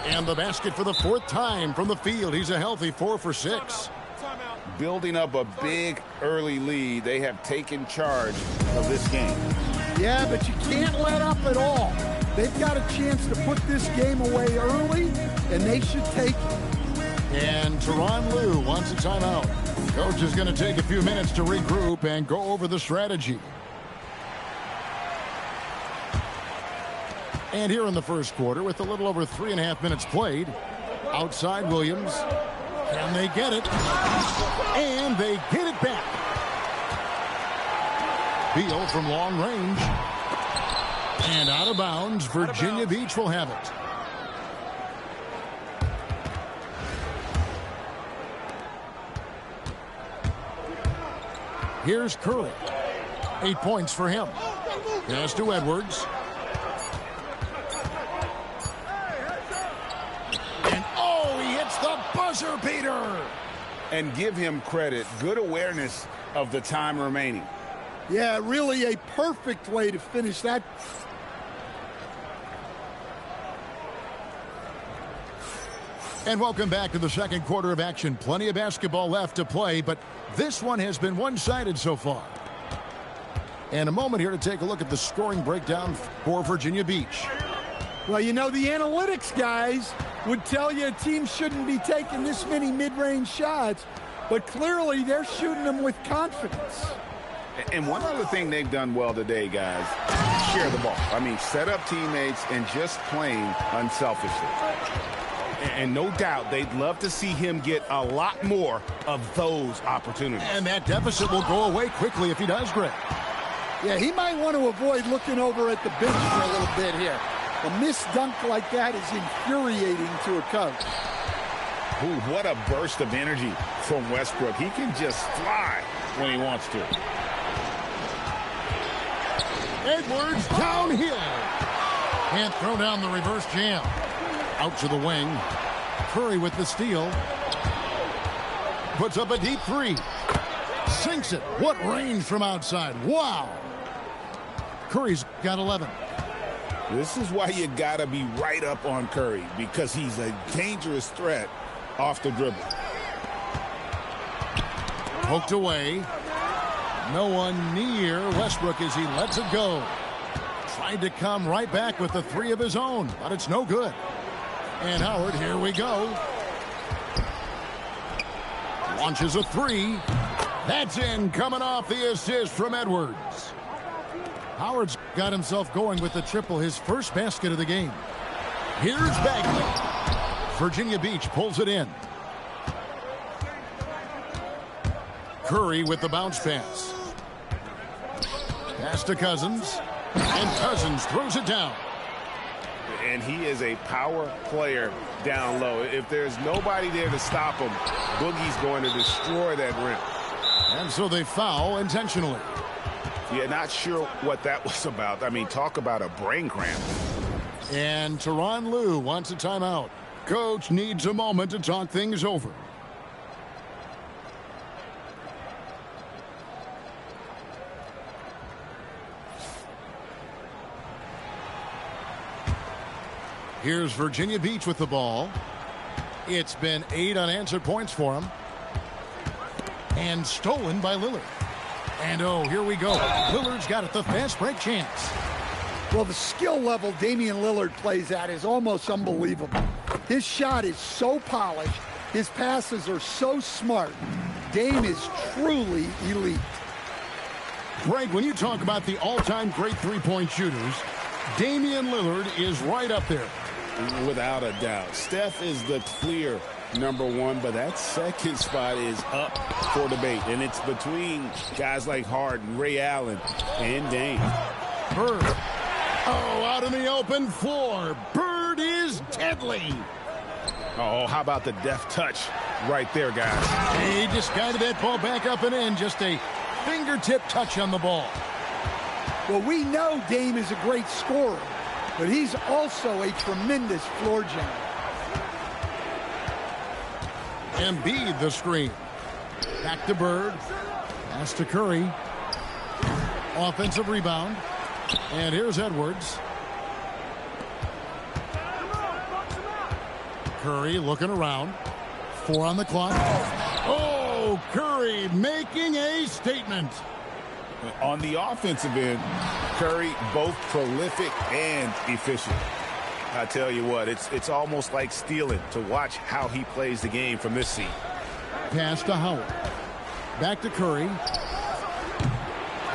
And the basket for the 4th time from the field. He's a healthy 4 for 6. Building up a big early lead. They have taken charge of this game. Yeah, but you can't let up at all. They've got a chance to put this game away early, and they should take it. And Tyronn Lue wants a timeout. Coach is going to take a few minutes to regroup and go over the strategy. And here in the first quarter, with a little over 3.5 minutes played, outside Williams. Can they get it? And they get it back. Beal from long range. And out of bounds. Virginia Beach will have it. Here's Curry. 8 points for him. Pass to Edwards. And oh, he hits the buzzer beater. And give him credit. Good awareness of the time remaining. Yeah, really a perfect way to finish that. And welcome back to the second quarter of action. Plenty of basketball left to play, but this one has been one-sided so far. And a moment here to take a look at the scoring breakdown for Virginia Beach. Well, you know, the analytics guys would tell you a team shouldn't be taking this many mid-range shots, but clearly they're shooting them with confidence. And one other thing they've done well today, guys, share the ball. I mean, set up teammates and just playing unselfishly. And no doubt they'd love to see him get a lot more of those opportunities. And that deficit will go away quickly if he does, Greg. Yeah, he might want to avoid looking over at the bench for a little bit here. A missed dunk like that is infuriating to a coach. Ooh, what a burst of energy from Westbrook. He can just fly when he wants to. Edwards downhill. Can't throw down the reverse jam. Out to the wing. Curry with the steal. Puts up a deep three. Sinks it. What range from outside. Wow. Curry's got 11. This is why you got to be right up on Curry, because he's a dangerous threat off the dribble. Poked away. No one near Westbrook as he lets it go. Tried to come right back with the three of his own, but it's no good. And Howard, here we go. Launches a three. That's in, coming off the assist from Edwards. Howard's got himself going with the triple, his first basket of the game. Here's Bagley. Virginia Beach pulls it in. Curry with the bounce pass. Pass to Cousins. And Cousins throws it down. And he is a power player down low. If there's nobody there to stop him, Boogie's going to destroy that rim. And so they foul intentionally. Yeah, not sure what that was about. I mean, talk about a brain cramp. And Tyronn Lue wants a timeout. Coach needs a moment to talk things over. Here's Virginia Beach with the ball. It's been 8 unanswered points for him. And stolen by Lillard. And oh, here we go. Lillard's got it, the fast break chance. Well, the skill level Damian Lillard plays at is almost unbelievable. His shot is so polished. His passes are so smart. Dame is truly elite. Greg, when you talk about the all-time great three-point shooters, Damian Lillard is right up there. Without a doubt. Steph is the clear #1, but that second spot is up for debate. And it's between guys like Harden, Ray Allen, and Dame. Bird. Oh, out in the open floor. Bird is deadly. Oh, how about the deft touch right there, guys? He just guided that ball back up and in. Just a fingertip touch on the ball. Well, we know Dame is a great scorer, but he's also a tremendous floor general. Embiid the screen. Back to Bird. Pass to Curry. Offensive rebound. And here's Edwards. Curry looking around. 4 on the clock. Oh, Curry making a statement. On the offensive end, Curry both prolific and efficient. I tell you what, it's almost like stealing to watch how he plays the game from this seat. Pass to Howard. Back to Curry.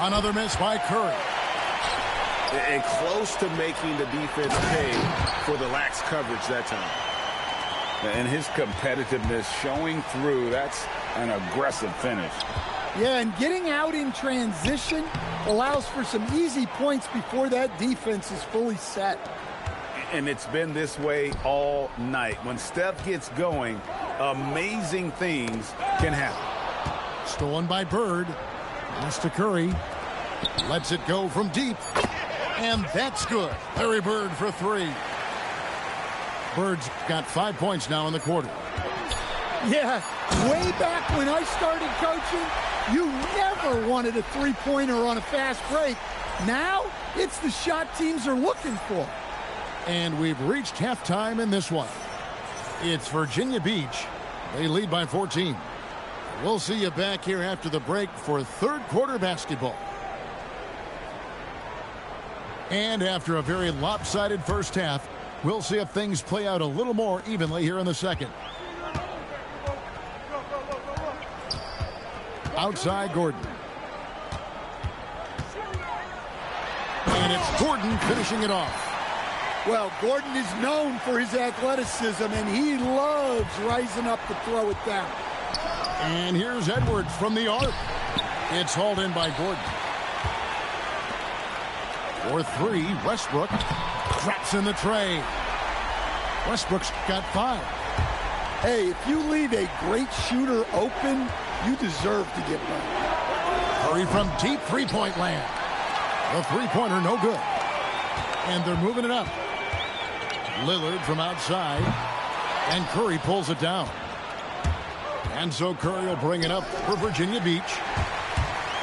Another miss by Curry. And close to making the defense pay for the lax coverage that time. And his competitiveness showing through. That's an aggressive finish. Yeah, and getting out in transition allows for some easy points before that defense is fully set. And it's been this way all night. When Steph gets going, amazing things can happen. Stolen by Bird. Pass to Curry. Lets it go from deep. And that's good. Larry Bird for 3. Bird's got 5 points now in the quarter. Yeah, way back when I started coaching, you never wanted a three-pointer on a fast break. Now, it's the shot teams are looking for. And we've reached halftime in this one. It's Virginia Beach. They lead by 14. We'll see you back here after the break for third quarter basketball. And after a very lopsided first half, we'll see if things play out a little more evenly here in the second. Outside Gordon. And it's Gordon finishing it off. Well, Gordon is known for his athleticism, and he loves rising up to throw it down. And here's Edwards from the arc. It's hauled in by Gordon. For 3, Westbrook drops in the tray. Westbrook's got 5. Hey, if you leave a great shooter open, you deserve to get one. Curry from deep three-point land. The three-pointer no good. And they're moving it up. Lillard from outside. And Curry pulls it down. And so Curry will bring it up for Virginia Beach.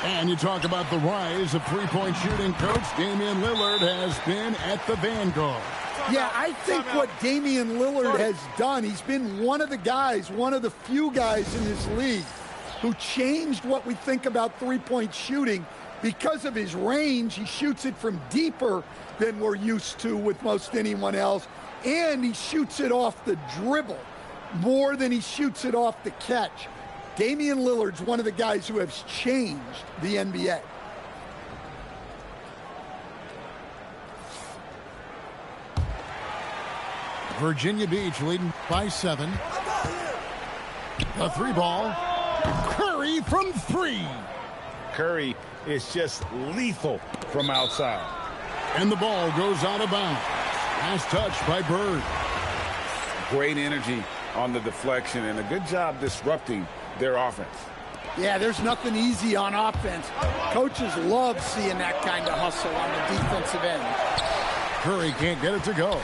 And you talk about the rise of three-point shooting, Coach. Damian Lillard has been at the vanguard. Yeah, I think what Damian Lillard has done, he's been one of the guys, one of the few guys in this league who changed what we think about three-point shooting. Because of his range, he shoots it from deeper than we're used to with most anyone else. And he shoots it off the dribble more than he shoots it off the catch. Damian Lillard's one of the guys who has changed the NBA. Virginia Beach leading by 7. The 3 ball. Curry from 3. Curry is just lethal from outside. And the ball goes out of bounds. Last touch by Bird. Great energy on the deflection and a good job disrupting their offense. Yeah, there's nothing easy on offense. Coaches love seeing that kind of hustle on the defensive end. Curry can't get it to go.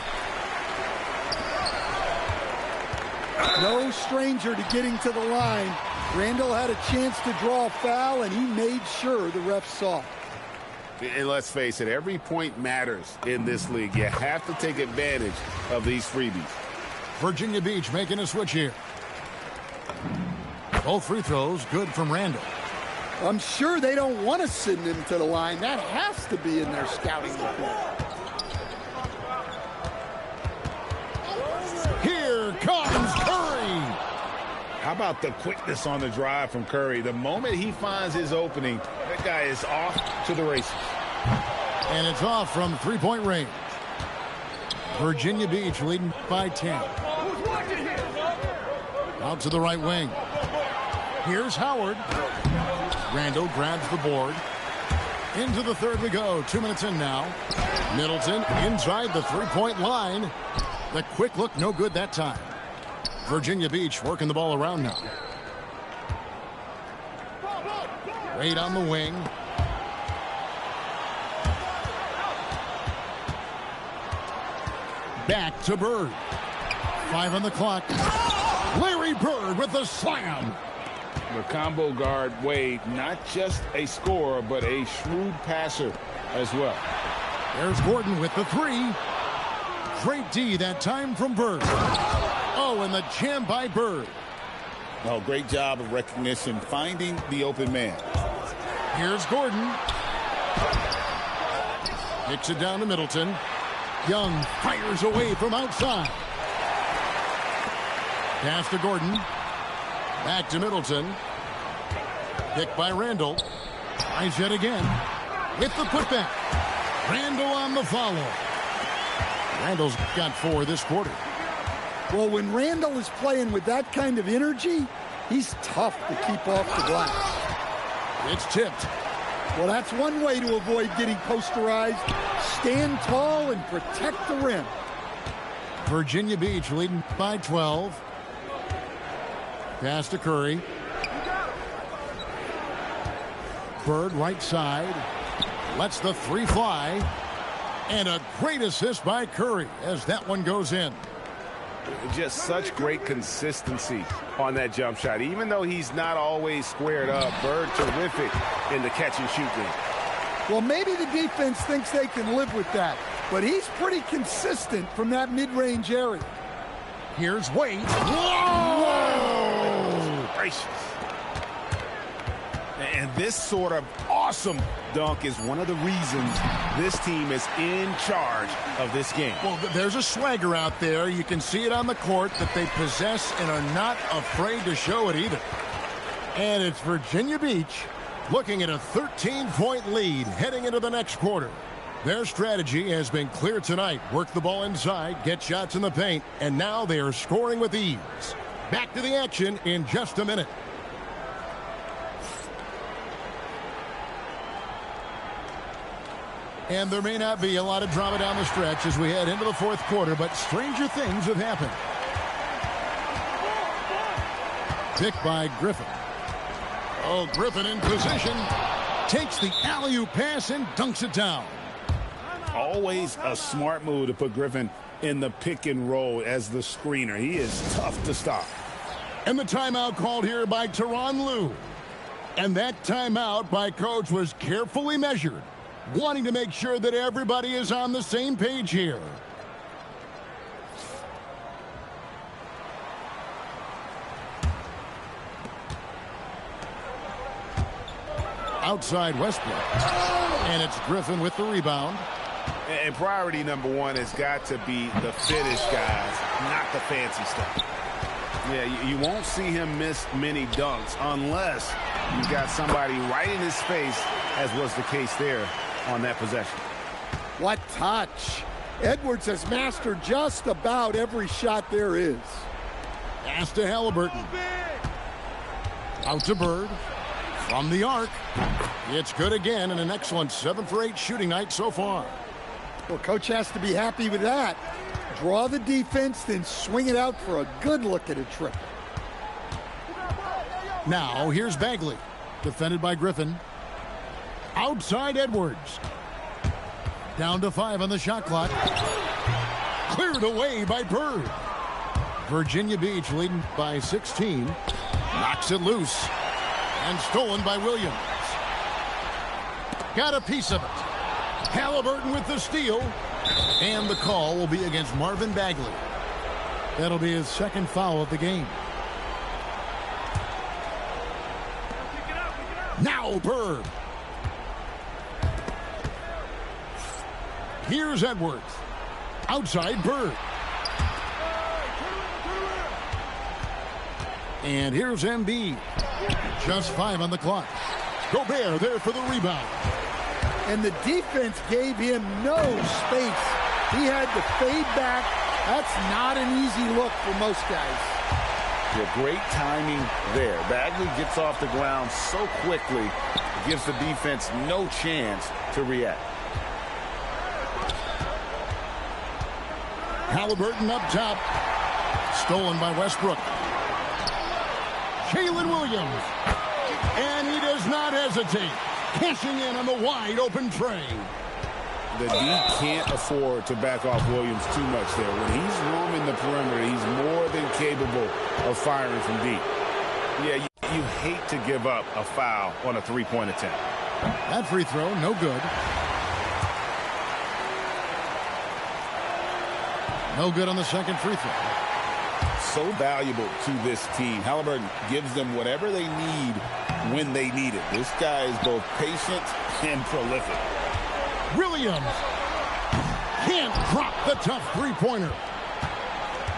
No stranger to getting to the line. Randall had a chance to draw a foul, and he made sure the ref saw. And let's face it, every point matters in this league. You have to take advantage of these freebies. Virginia Beach making a switch here. Both free throws good from Randall. I'm sure they don't want to send him to the line. That has to be in their scouting report. Here comes Curry. How about the quickness on the drive from Curry? The moment he finds his opening, that guy is off to the races. And it's off from three-point range. Virginia Beach leading by 10. Out to the right wing. Here's Howard. Randall grabs the board. Into the third we go. 2 minutes in now. Middleton inside the three-point line. The quick look, no good that time. Virginia Beach working the ball around now. Wade on the wing. Back to Bird. 5 on the clock. Larry Bird with the slam. The combo guard, Wade, not just a scorer, but a shrewd passer as well. There's Gordon with the 3. Great D that time from Bird. Oh, and the jam by Bird. Oh, great job of recognition, finding the open man. Here's Gordon. Kicks it down to Middleton. Young fires away from outside. Pass to Gordon. Back to Middleton. Picked by Randall. Tries yet again. With the putback. Randall on the follow. Randall's got 4 this quarter. Well, when Randall is playing with that kind of energy, he's tough to keep off the glass. It's tipped. Well, that's one way to avoid getting posterized. Stand tall and protect the rim. Virginia Beach leading by 12. Pass to Curry. Bird right side. Lets the 3 fly. And a great assist by Curry as that one goes in. Just such great consistency on that jump shot. Even though he's not always squared up, Bird terrific in the catch and shoot game. Well, maybe the defense thinks they can live with that, but he's pretty consistent from that mid-range area. Here's Wade. Whoa! Gracious. And this sort of awesome dunk is one of the reasons this team is in charge of this game. Well, there's a swagger out there. You can see it on the court that they possess and are not afraid to show it either. And it's Virginia Beach looking at a 13-point lead heading into the next quarter. Their strategy has been clear tonight. Work the ball inside, get shots in the paint, and now they are scoring with ease. Back to the action in just a minute. And there may not be a lot of drama down the stretch as we head into the fourth quarter, but stranger things have happened. Picked by Griffin. Oh, Griffin in position. Takes the alley-oop pass and dunks it down. Always a smart move to put Griffin in the pick and roll as the screener. He is tough to stop. And the timeout called here by Tyronn Lue. And that timeout by Coach was carefully measured, wanting to make sure that everybody is on the same page here. Outside Westbrook. And it's Griffin with the rebound. And priority number 1 has got to be the finish, guys, not the fancy stuff. Yeah, you won't see him miss many dunks unless you've got somebody right in his face, as was the case there on that possession. What touch. Edwards has mastered just about every shot there is. Pass to Halliburton. Out to Bird. From the arc. It's good again, and an excellent 7 for 8 shooting night so far. Well, coach has to be happy with that. Draw the defense, then swing it out for a good look at a triple. Now, here's Bagley. Defended by Griffin. Outside Edwards. Down to 5 on the shot clock. Cleared away by Bird. Virginia Beach leading by 16. Knocks it loose. And stolen by Williams. Got a piece of it. Halliburton with the steal. And the call will be against Marvin Bagley. That'll be his second foul of the game. Now Bird. Here's Edwards. Outside Bird. And here's Embiid. Just 5 on the clock. Gobert there for the rebound. And the defense gave him no space. He had to fade back. That's not an easy look for most guys. Yeah, great timing there. Bagley gets off the ground so quickly, gives the defense no chance to react. Halliburton up top. Stolen by Westbrook. Jalen Williams. And he does not hesitate. Cashing in on the wide open tray. The D can't afford to back off Williams too much there. When he's roaming the perimeter, he's more than capable of firing from deep. Yeah, you hate to give up a foul on a three-point attempt. That free throw, no good. No good on the second free throw. So valuable to this team. Halliburton gives them whatever they need when they need it. This guy is both patient and prolific. Williams can't drop the tough three-pointer.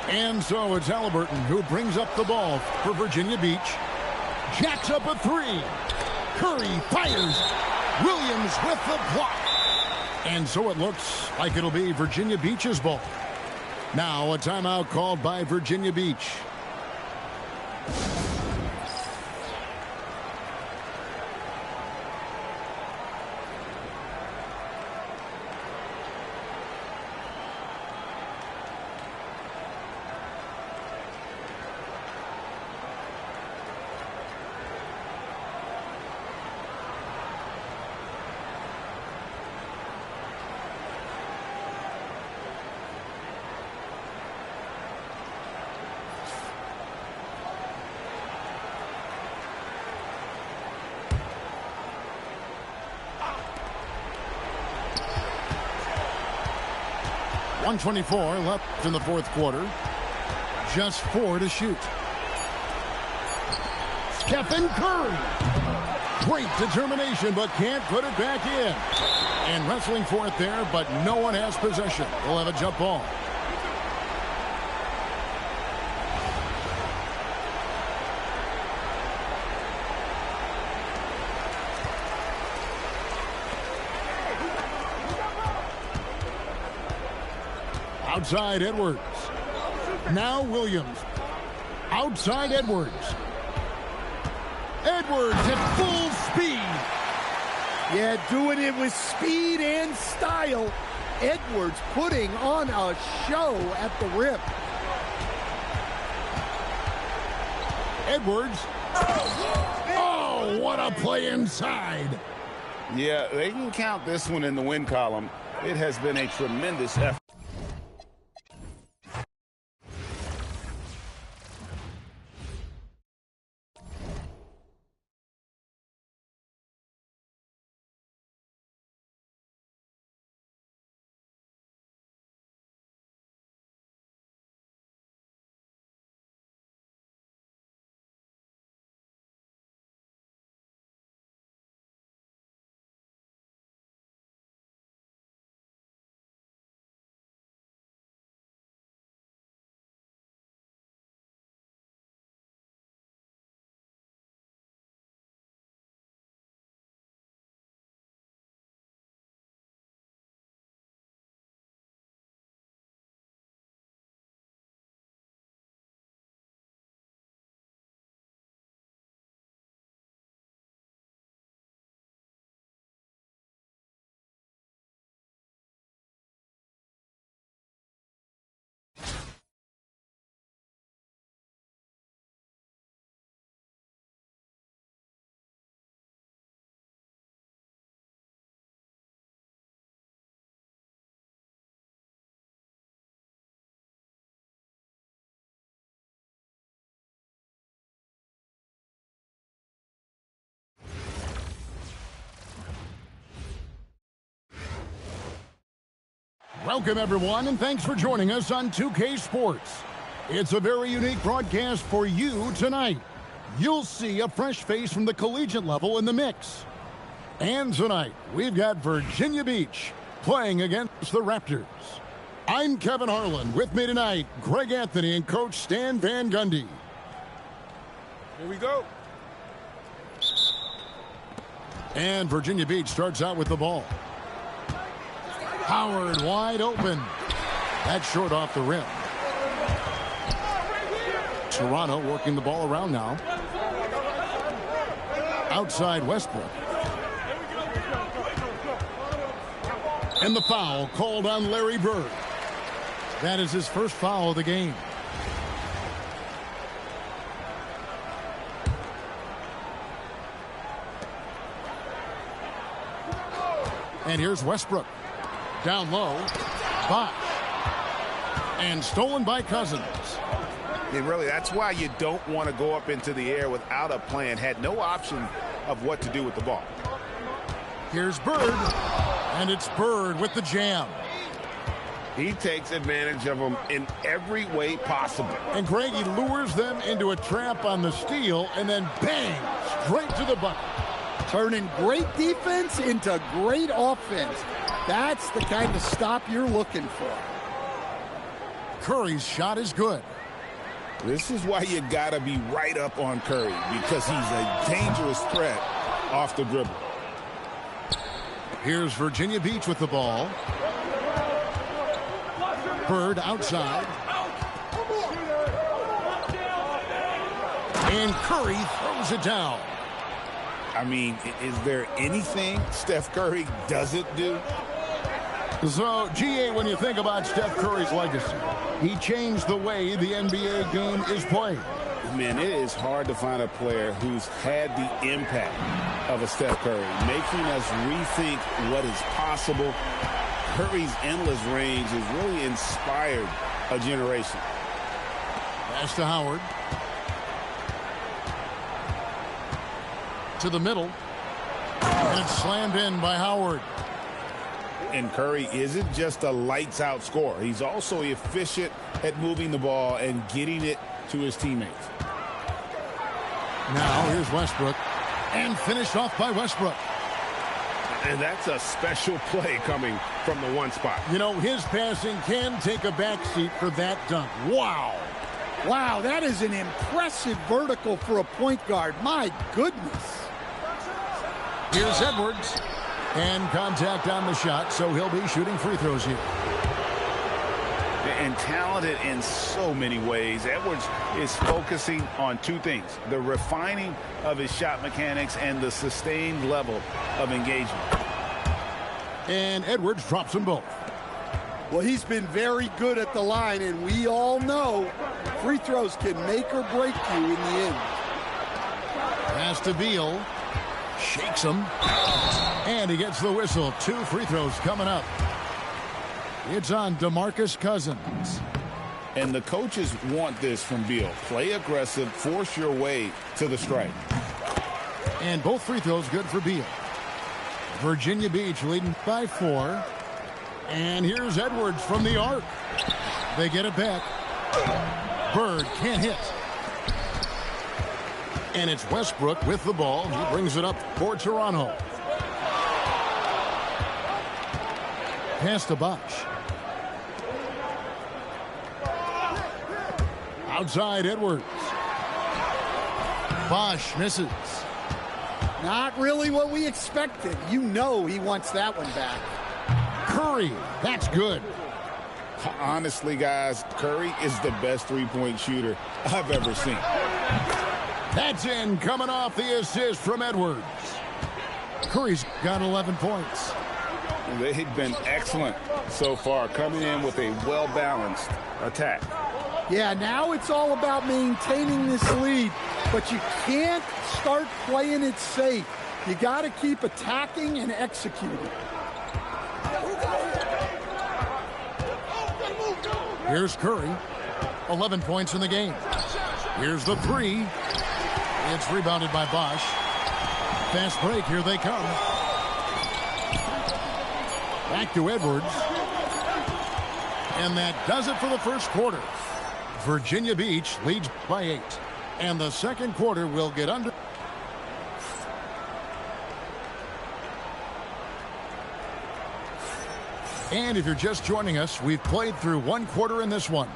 And so it's Halliburton who brings up the ball for Virginia Beach. Jacks up a 3. Curry fires. Williams with the block. And so it looks like it'll be Virginia Beach's ball. Now a timeout called by Virginia Beach. .124 left in the fourth quarter. Just 4 to shoot. Stephen Curry. Great determination, but can't put it back in. And wrestling for it there, but no one has possession. We'll have a jump ball. Outside Edwards. Now Williams. Outside Edwards. Edwards at full speed. Yeah, doing it with speed and style. Edwards putting on a show at the rim. Edwards. Oh, what a play inside. Yeah, they can count this one in the win column. It has been a tremendous effort. Welcome, everyone, and thanks for joining us on 2K Sports. It's a very unique broadcast for you tonight. You'll see a fresh face from the collegiate level in the mix. And tonight, we've got Virginia Beach playing against the Raptors. I'm Kevin Harlan. With me tonight, Greg Anthony and Coach Stan Van Gundy. Here we go. And Virginia Beach starts out with the ball. Howard wide open. That's short off the rim. Toronto working the ball around now. Outside Westbrook. And the foul called on Larry Bird. That is his first foul of the game. And here's Westbrook. Down low. Bosh. And stolen by Cousins. And really, that's why you don't want to go up into the air without a plan. Had no option of what to do with the ball. Here's Bird. And it's Bird with the jam. He takes advantage of them in every way possible. And Greg, he lures them into a trap on the steal and then bang, straight to the bucket. Turning great defense into great offense. That's the kind of stop you're looking for. Curry's shot is good. This is why you got to be right up on Curry, because he's a dangerous threat off the dribble. Here's Virginia Beach with the ball. Bird outside. And Curry throws it down. I mean, is there anything Steph Curry doesn't do? So, GA, when you think about Steph Curry's legacy, he changed the way the NBA game is played. Man, it is hard to find a player who's had the impact of a Steph Curry, making us rethink what is possible. Curry's endless range has really inspired a generation. Pass to Howard. To the middle. And it's slammed in by Howard. And Curry isn't just a lights-out scorer. He's also efficient at moving the ball and getting it to his teammates. Now here's Westbrook. And finished off by Westbrook. And that's a special play coming from the one spot. You know, his passing can take a backseat for that dunk. Wow. Wow, that is an impressive vertical for a point guard. My goodness. Here's Edwards. And contact on the shot, so he'll be shooting free throws here. And talented in so many ways. Edwards is focusing on two things: the refining of his shot mechanics and the sustained level of engagement. And Edwards drops them both. Well, he's been very good at the line, and we all know free throws can make or break you in the end. Pass to Beal. Shakes him. And he gets the whistle. 2 free throws coming up. It's on DeMarcus Cousins. And the coaches want this from Beal. Play aggressive, force your way to the strike. And both free throws good for Beal. Virginia Beach leading by 4. And here's Edwards from the arc. They get it back. Bird can't hit. And it's Westbrook with the ball. He brings it up for Toronto. Pass to Bosh. Outside Edwards. Bosh misses. Not really what we expected. You know he wants that one back. Curry, that's good. Honestly, guys, Curry is the best three-point shooter I've ever seen. That's in, coming off the assist from Edwards. Curry's got 11 points. They've been excellent so far, coming in with a well-balanced attack. Yeah, now it's all about maintaining this lead, but you can't start playing it safe. You got to keep attacking and executing. Here's Curry. 11 points in the game. Here's the 3. It's rebounded by Bosh. Fast break, here they come. Back to Edwards. And that does it for the first quarter. Virginia Beach leads by 8. And the second quarter will get under. And if you're just joining us, we've played through one quarter in this one.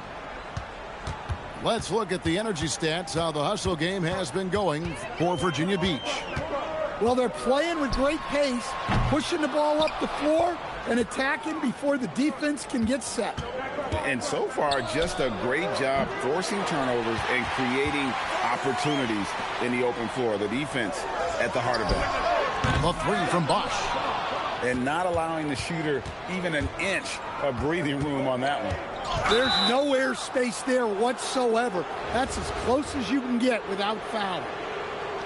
Let's look at the energy stats, how the hustle game has been going for Virginia Beach. Well, they're playing with great pace, pushing the ball up the floor and attacking before the defense can get set. And so far, just a great job forcing turnovers and creating opportunities in the open floor. The defense at the heart of that. The three from Bosch. And not allowing the shooter even an inch of breathing room on that one. There's no air space there whatsoever. That's as close as you can get without foul.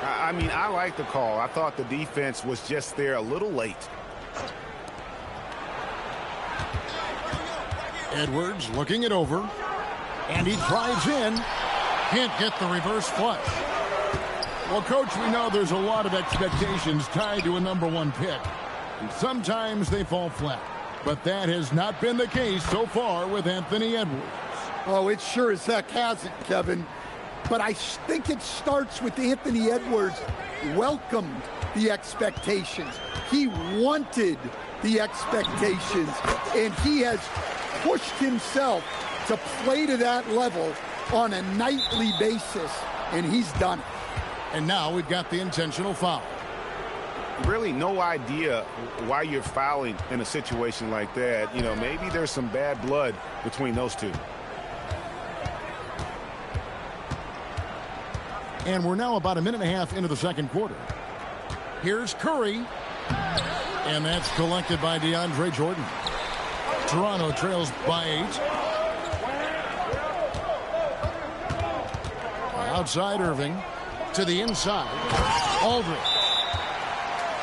I mean, I like the call. I thought the defense was just there a little late. Edwards looking it over. And he drives in. Can't get the reverse flush. Well, Coach, we know there's a lot of expectations tied to a #1 pick. And sometimes they fall flat. But that has not been the case so far with Anthony Edwards. Oh, it sure as heck hasn't, Kevin. But I think it starts with Anthony Edwards welcomed the expectations. He wanted the expectations, and he has pushed himself to play to that level on a nightly basis, and he's done it. And now we've got the intentional foul. Really no idea why you're fouling in a situation like that. You know, maybe there's some bad blood between those two. And we're now about a minute and a half into the second quarter. Here's Curry. And that's collected by DeAndre Jordan. Toronto trails by 8. Outside Irving. To the inside. Aldridge.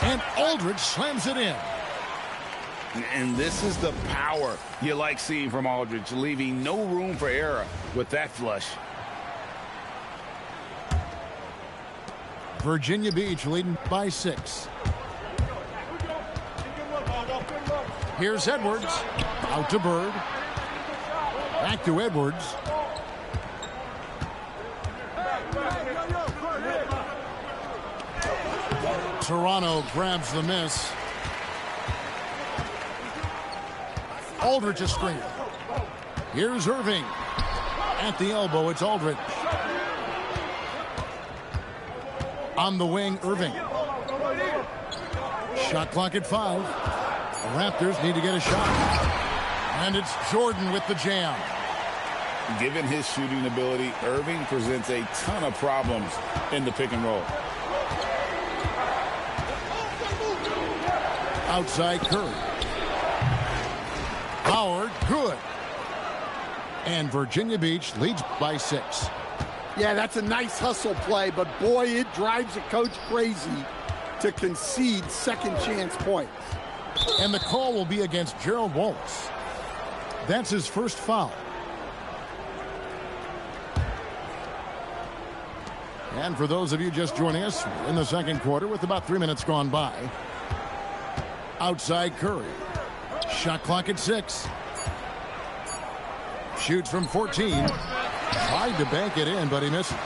And Aldridge slams it in. And this is the power you like seeing from Aldridge, leaving no room for error with that flush. Virginia Beach leading by 6. Here's Edwards. Out to Bird. Back to Edwards. Toronto grabs the miss. Aldridge a screen. Here's Irving. At the elbow, it's Aldridge. On the wing, Irving. Shot clock at 5. The Raptors need to get a shot. And it's Jordan with the jam. Given his shooting ability, Irving presents a ton of problems in the pick and roll. Outside Curry. Howard, good. And Virginia Beach leads by 6. Yeah, that's a nice hustle play, but boy, it drives a coach crazy to concede second chance points. And the call will be against Gerald Wallace. That's his first foul. And for those of you just joining us in the second quarter with about 3 minutes gone by. Outside Curry. Shot clock at 6. Shoots from 14. Tried to bank it in, but he misses.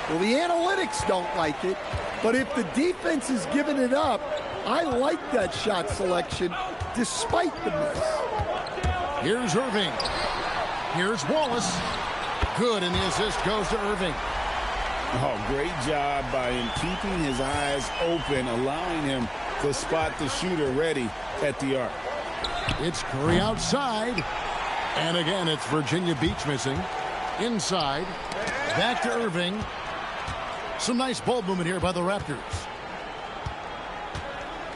Well, the analytics don't like it, but if the defense is giving it up, I like that shot selection despite the miss. Here's Irving. Here's Wallace. Good, and the assist goes to Irving. Oh, great job by him keeping his eyes open, allowing him to spot the shooter ready at the arc. It's Curry outside. And again, it's Virginia Beach missing. Inside. Back to Irving. Some nice ball movement here by the Raptors.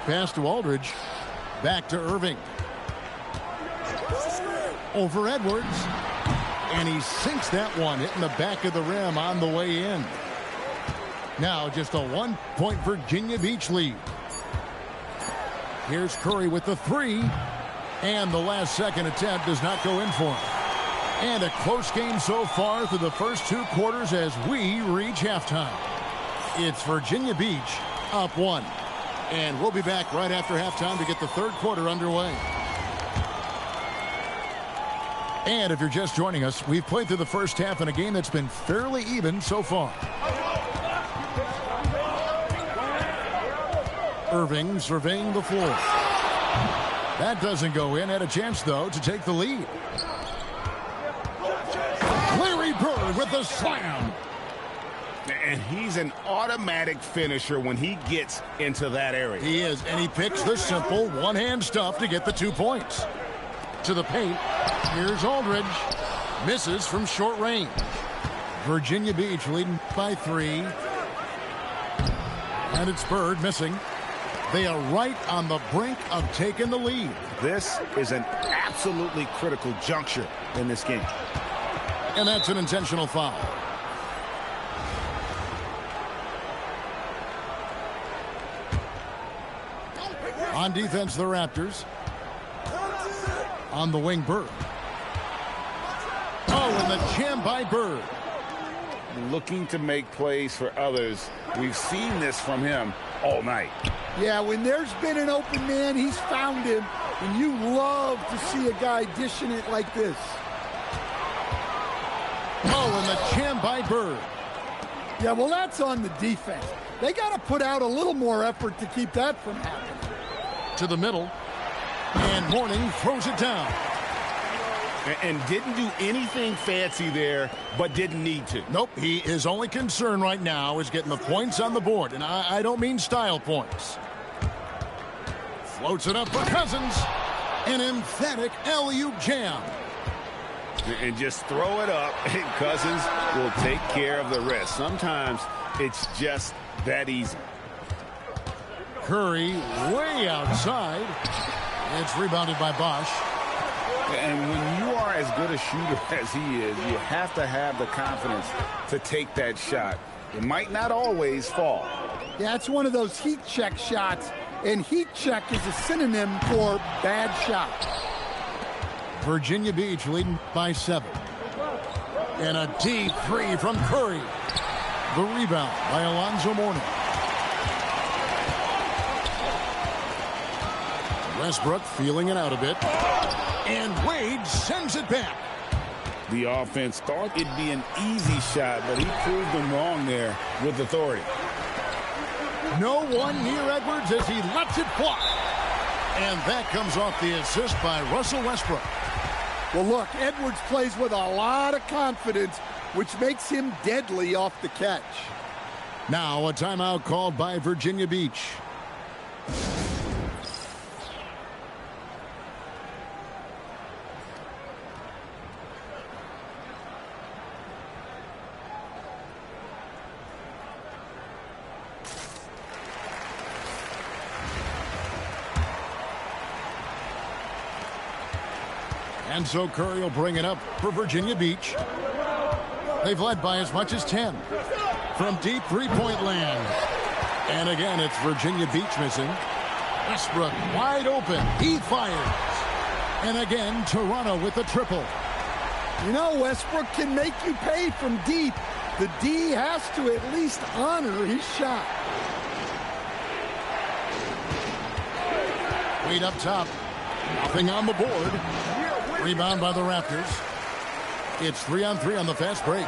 Pass to Aldridge. Back to Irving. Over Edwards. And he sinks that one, hitting the back of the rim on the way in. Now just a 1-point Virginia Beach lead. Here's Curry with the 3. And the last second attempt does not go in for him. And a close game so far through the first 2 quarters as we reach halftime. It's Virginia Beach up 1. And we'll be back right after halftime to get the third quarter underway. And if you're just joining us, we've played through the first half in a game that's been fairly even so far. Irving surveying the floor. That doesn't go in. Had a chance, though, to take the lead. Larry Bird with the slam. And he's an automatic finisher when he gets into that area. He is, and he picks the simple one-hand stuff to get the 2 points. To the paint. Here's Aldridge. Misses from short range. Virginia Beach leading by 3. And it's Bird missing. They are right on the brink of taking the lead. This is an absolutely critical juncture in this game. And that's an intentional foul. On defense, the Raptors. On the wing, Bird. Oh, and the jam by Bird. Looking to make plays for others. We've seen this from him all night. Yeah, when there's been an open man, he's found him. And you love to see a guy dishing it like this. Oh, and the jam by Bird. Yeah, well, that's on the defense. They got to put out a little more effort to keep that from happening. To the middle. And Mourning throws it down. And didn't do anything fancy there, but didn't need to. Nope, his only concern right now is getting the points on the board. And I don't mean style points. Floats it up for Cousins. An emphatic alley-oop jam. And just throw it up, and Cousins will take care of the rest. Sometimes it's just that easy. Curry way outside. It's rebounded by Bosch. And when you are as good a shooter as he is, you have to have the confidence to take that shot. It might not always fall. Yeah, it's one of those heat check shots, and heat check is a synonym for bad shot. Virginia Beach leading by 7. And a deep 3 from Curry. The rebound by Alonzo Mourning. Westbrook feeling it out a bit. And Wade sends it back. The offense thought it'd be an easy shot, but he proved them wrong there with authority. No one near Edwards as he lets it fly. And that comes off the assist by Russell Westbrook. Well, look, Edwards plays with a lot of confidence, which makes him deadly off the catch. Now a timeout called by Virginia Beach. And so Curry will bring it up for Virginia Beach. They've led by as much as 10 from deep three-point land. And again, it's Virginia Beach missing. Westbrook wide open. He fires. And again, Toronto with a triple. You know, Westbrook can make you pay from deep. The D has to at least honor his shot. Wade up top. Nothing on the board. Rebound by the Raptors. It's 3-on-3 on the fast break.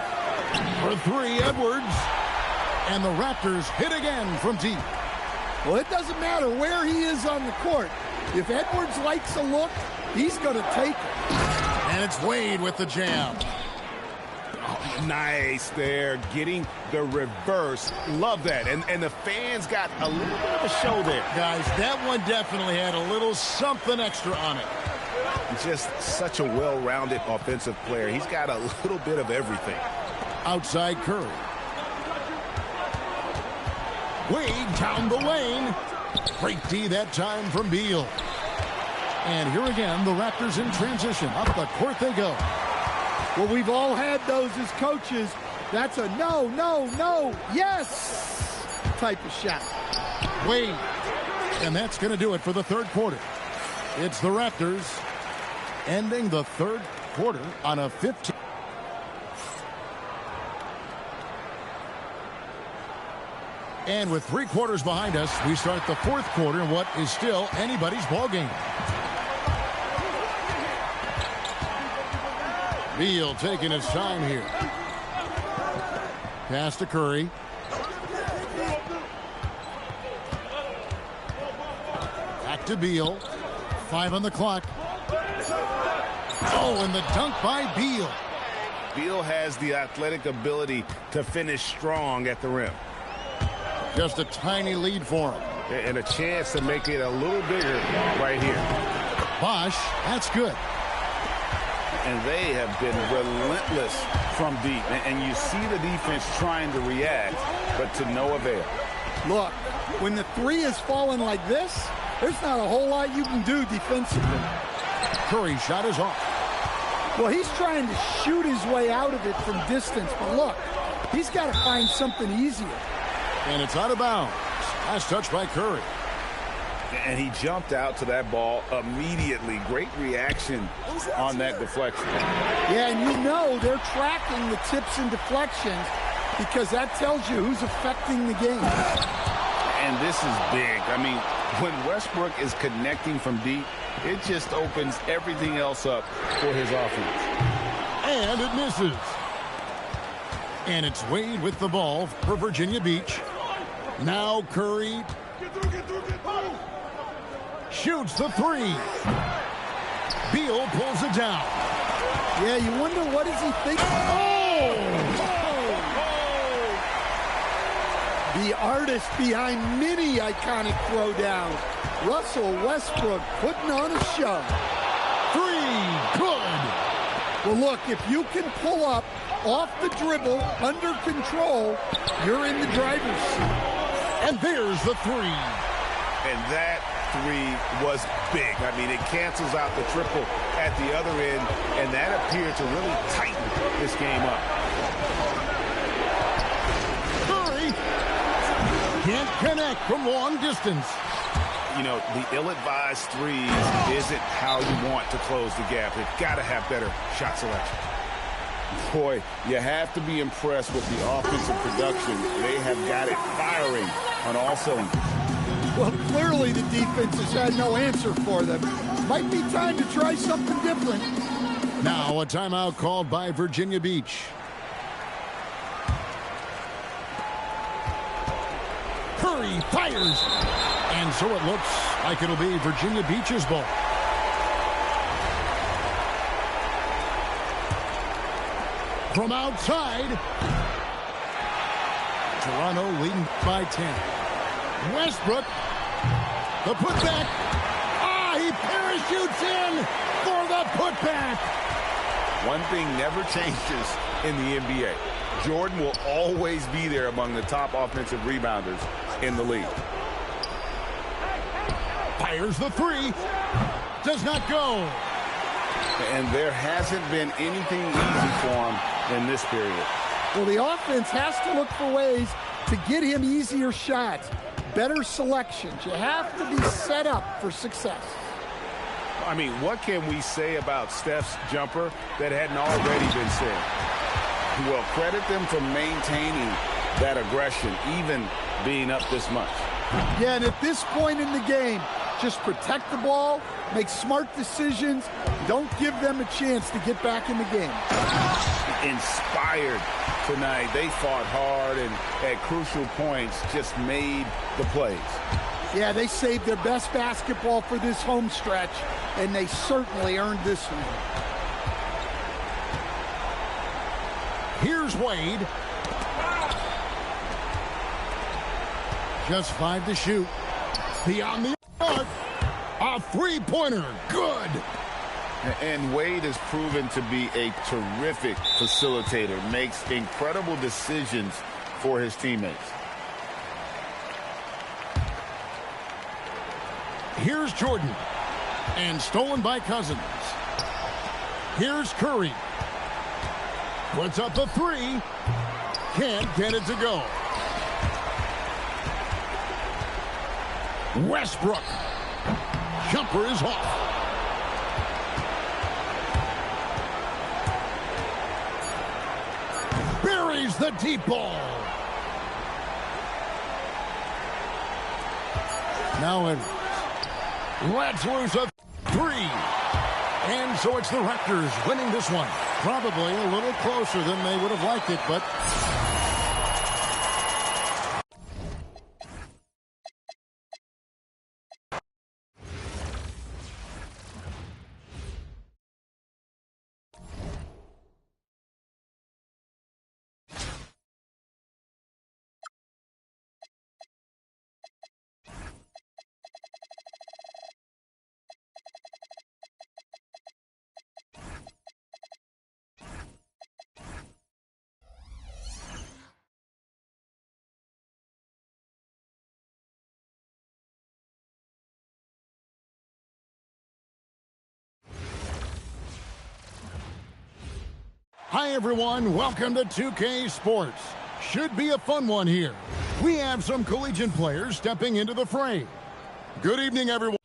For 3, Edwards. And the Raptors hit again from deep. Well, it doesn't matter where he is on the court. If Edwards likes a look, he's going to take it. And it's Wade with the jam. Oh, nice there, getting the reverse. Love that. And the fans got a little bit of a show there. Guys, that one definitely had a little something extra on it. Just such a well-rounded offensive player. He's got a little bit of everything. Outside Curry. Wade down the lane. Great D that time from Beal. And here again, the Raptors in transition. Up the court they go. Well, we've all had those as coaches. That's a no, no, no, yes type of shot. Wade. And that's going to do it for the third quarter. It's the Raptors ending the third quarter on a 15. And with 3 quarters behind us, we start the fourth quarter in what is still anybody's ball game. Beal taking his time here. Pass to Curry. Back to Beal. 5 on the clock. Oh, and the dunk by Beal. Beal has the athletic ability to finish strong at the rim. Just a tiny lead for him. And a chance to make it a little bigger right here. Bosh, that's good. And they have been relentless from deep. And you see the defense trying to react, but to no avail. Look, when the three is falling like this, there's not a whole lot you can do defensively. Curry shot is off. Well, he's trying to shoot his way out of it from distance, but look, he's got to find something easier. And it's out of bounds. Last touch by Curry. And he jumped out to that ball immediately. Great reaction on that deflection. Yeah, and you know they're tracking the tips and deflections because that tells you who's affecting the game. And this is big. I mean, when Westbrook is connecting from deep, it just opens everything else up for his offense. And it misses. And it's Wade with the ball for Virginia Beach. Now Curry shoots the three. Beal pulls it down. Yeah, you wonder what does he think? The artist behind many iconic throwdown. Russell Westbrook putting on a show. Three, good. Well, look, if you can pull up off the dribble, under control, you're in the driver's seat. And there's the three. And that three was big. I mean, it cancels out the triple at the other end, and that appeared to really tighten this game up. Curry can't connect from long distance. You know, the ill-advised threes isn't how you want to close the gap. You've got to have better shot selection. Boy, you have to be impressed with the offensive production. They have got it firing on all cylinders. Well, clearly the defense has had no answer for them. Might be time to try something different. Now a timeout called by Virginia Beach. Curry fires. And so it looks like it'll be Virginia Beach's ball. From outside, Toronto leading by 10. Westbrook, the putback. He parachutes in for the putback. One thing never changes in the NBA. Jordan will always be there among the top offensive rebounders in the league. Fires the three. Does not go. And there hasn't been anything easy for him in this period. Well, the offense has to look for ways to get him easier shots, better selections. You have to be set up for success. I mean, what can we say about Steph's jumper that hadn't already been said? Well, credit them for maintaining that aggression, even being up this much. Yeah, and at this point in the game, just protect the ball, make smart decisions, don't give them a chance to get back in the game. Inspired tonight. They fought hard and at crucial points just made the plays. Yeah, they saved their best basketball for this home stretch, and they certainly earned this one. Here's Wade. Just 5 to shoot. Beyond the arc. A three-pointer. Good. And Wade has proven to be a terrific facilitator. Makes incredible decisions for his teammates. Here's Jordan. And stolen by Cousins. Here's Curry. Puts up the three. Can't get it to go. Westbrook. Jumper is off. Buries the deep ball. Now Edwards. Lets loose a three. And so it's the Raptors winning this one. Probably a little closer than they would have liked it, but... Hi, everyone. Welcome to 2K Sports. Should be a fun one here. We have some collegiate players stepping into the fray. Good evening, everyone.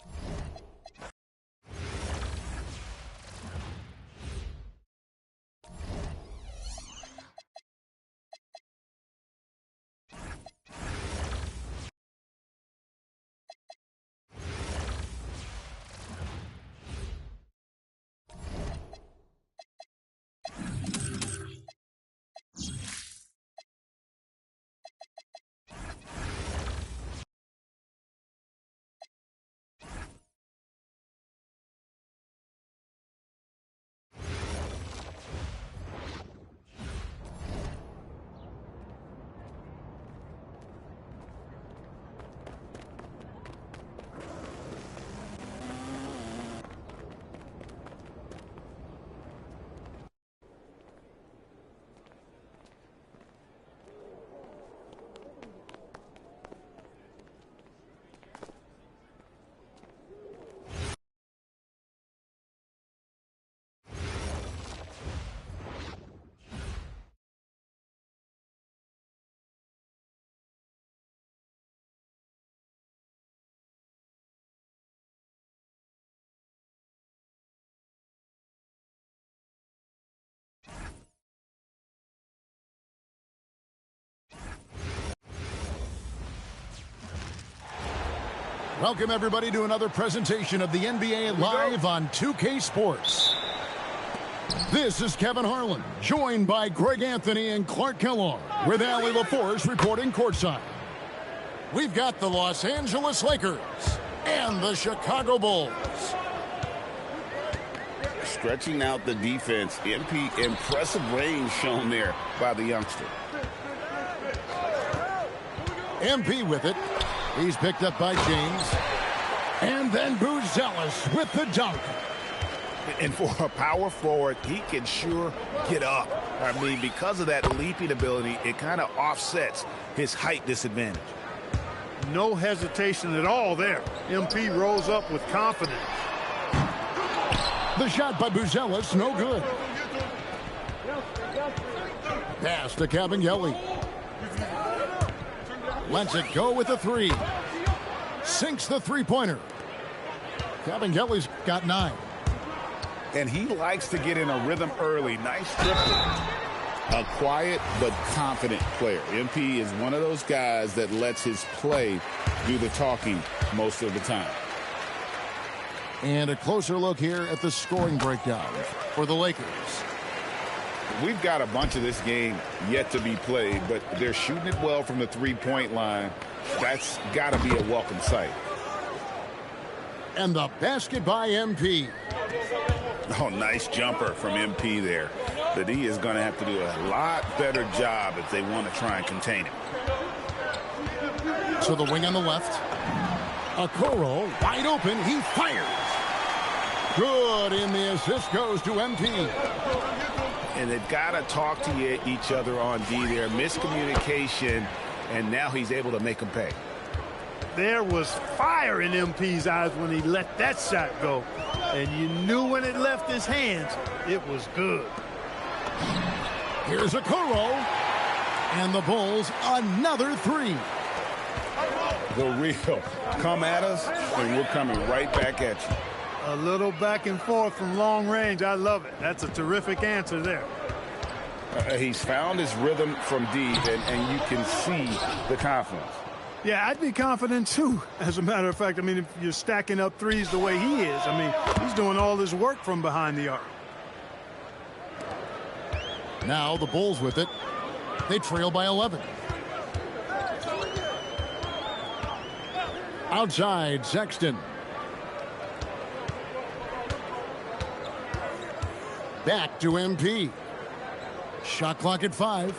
Welcome, everybody, to another presentation of the NBA Live on 2K Sports. This is Kevin Harlan, joined by Greg Anthony and Clark Kellogg, with Allie LaForce reporting courtside. We've got the Los Angeles Lakers and the Chicago Bulls. Stretching out the defense. MP, impressive range shown there by the youngster. MP with it. He's picked up by James. And then Buzelis with the dunk. And for a power forward, he can sure get up. I mean, because of that leaping ability, it kind of offsets his height disadvantage. No hesitation at all there. MP rose up with confidence. The shot by Buzelis, no good. Pass to Cabangeli. Lets it go with a three. Sinks the three-pointer. Cabangeli's got 9. And he likes to get in a rhythm early. Nice triple. A quiet but confident player. MP is one of those guys that lets his play do the talking most of the time. And a closer look here at the scoring breakdown for the Lakers. We've got a bunch of this game yet to be played, but they're shooting it well from the three-point line. That's got to be a welcome sight. And the basket by MP. Oh, nice jumper from MP there. The D is going to have to do a lot better job if they want to try and contain him. So the wing on the left. Okoro wide open. He fires. Good, and the assist goes to MP. And they've got to talk to each other on D there. Miscommunication, and now he's able to make them pay. There was fire in MP's eyes when he let that shot go. And you knew when it left his hands, it was good. Here's Okoro. And the Bulls, another three. The real. Come at us, and we're coming right back at you. A little back and forth from long range. I love it. That's a terrific answer there. He's found his rhythm from D, and you can see the confidence. Yeah, I'd be confident too. As a matter of fact, I mean, if you're stacking up threes the way he is, I mean, he's doing all this work from behind the arc. Now the Bulls with it. They trail by 11. Outside, Sexton. Back to MP. Shot clock at 5.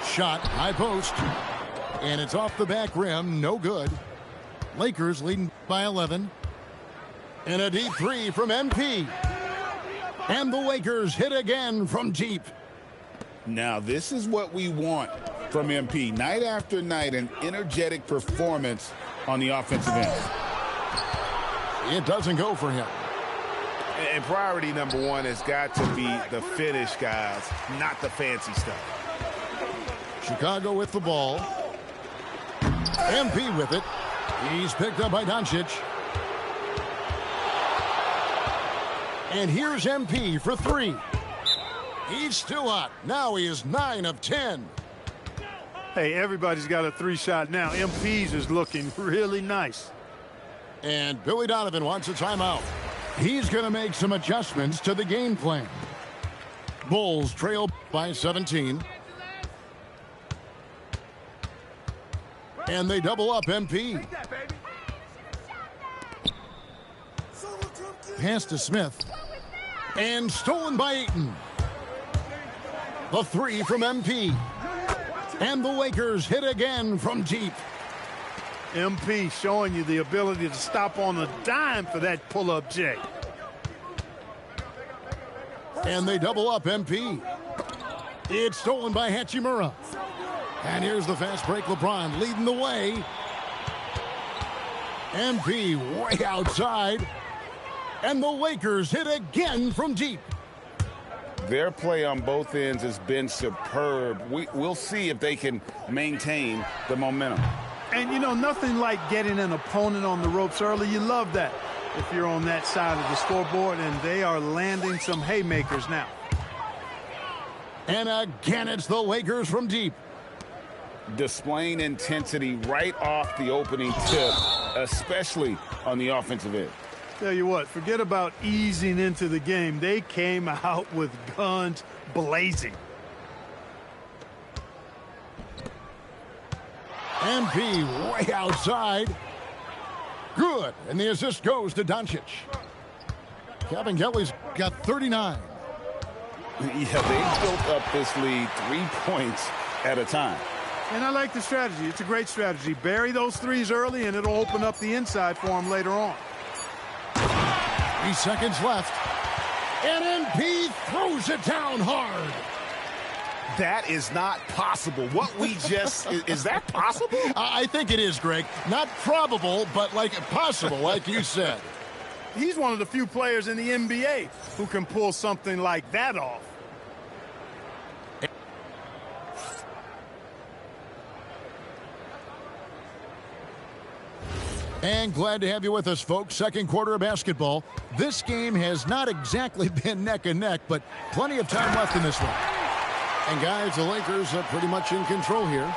Shot, high post. And it's off the back rim, no good. Lakers leading by 11. And a deep three from MP. And the Lakers hit again from deep. Now, this is what we want from MP. Night after night, an energetic performance on the offensive end. It doesn't go for him. And priority number one has got to be the finish, guys, not the fancy stuff. Chicago with the ball. MP with it. He's picked up by Doncic. And here's MP for 3. He's still hot. Now he is 9 of 10. Hey, everybody's got a 3-shot now. MP's is looking really nice. And Billy Donovan wants a timeout. He's going to make some adjustments to the game plan. Bulls trail by 17. And they double up MP. Pass to Smith. And stolen by Ayton. The 3 from MP. And the Lakers hit again from deep. MP showing you the ability to stop on a dime for that pull-up J. And they double up MP. It's stolen by Hachimura. And here's the fast break. LeBron leading the way. MP way outside. And the Lakers hit again from deep. Their play on both ends has been superb. We'll see if they can maintain the momentum. And, you know, nothing like getting an opponent on the ropes early. You love that if you're on that side of the scoreboard, and they are landing some haymakers now. And again, it's the Lakers from deep. Displaying intensity right off the opening tip, especially on the offensive end. Tell you what, forget about easing into the game. They came out with guns blazing. MP way outside. Good. And the assist goes to Doncic. Kevin Kelly's got 39. Yeah, they built up this lead 3 points at a time. And I like the strategy. It's a great strategy. Bury those threes early, and it'll open up the inside for them later on. 3 seconds left. And MP throws it down hard. That is not possible. What we just, is that possible? I think it is, Greg. Not probable, but like possible, like you said. He's one of the few players in the NBA who can pull something like that off. And glad to have you with us, folks. Second quarter of basketball. This game has not exactly been neck and neck, but plenty of time left in this one. And guys, the Lakers are pretty much in control here.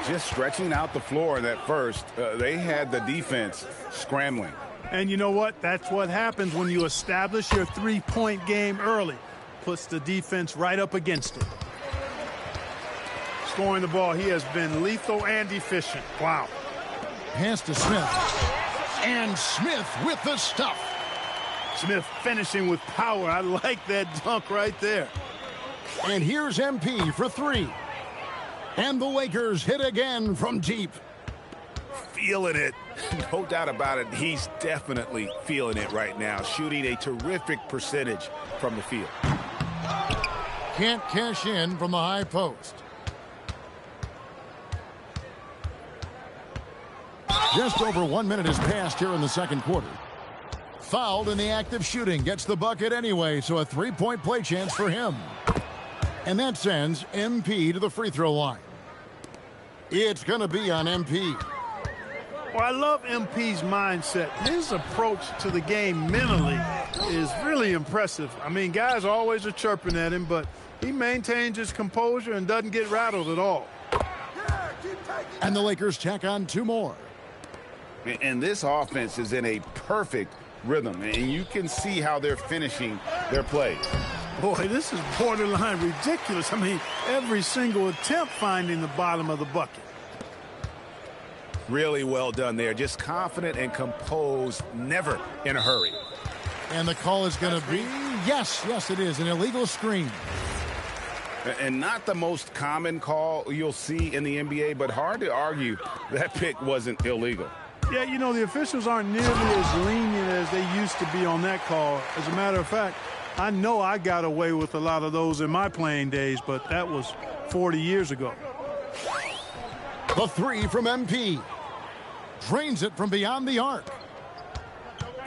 Just stretching out the floor in that first. They had the defense scrambling. And you know what? That's what happens when you establish your three-point game early. Puts the defense right up against it. Scoring the ball, he has been lethal and efficient. Wow. Pass to Smith. And Smith with the stuff. Smith finishing with power. I like that dunk right there. And here's MP for 3. And the Lakers hit again from deep. Feeling it. No doubt about it. He's definitely feeling it right now. Shooting a terrific percentage from the field. Can't cash in from the high post. Just over 1 minute has passed here in the second quarter. Fouled in the act of shooting. Gets the bucket anyway, so a 3-point play chance for him. And that sends MP to the free throw line. It's going to be on MP. Well, I love MP's mindset. His approach to the game mentally is really impressive. I mean, guys always are chirping at him, but He maintains his composure and doesn't get rattled at all. And the Lakers tack on 2 more. And this offense is in a perfect rhythm, and you can see how they're finishing their plays. Boy, this is borderline ridiculous. I mean, every single attempt finding the bottom of the bucket. Really well done there. Just confident and composed, never in a hurry. And the call is going to be, yes, it is, an illegal screen. And not the most common call you'll see in the NBA, but hard to argue that pick wasn't illegal. Yeah, you know, the officials aren't nearly as lenient as they used to be on that call. As a matter of fact, I know I got away with a lot of those in my playing days, but that was 40 years ago. The 3 from MP. Drains it from beyond the arc.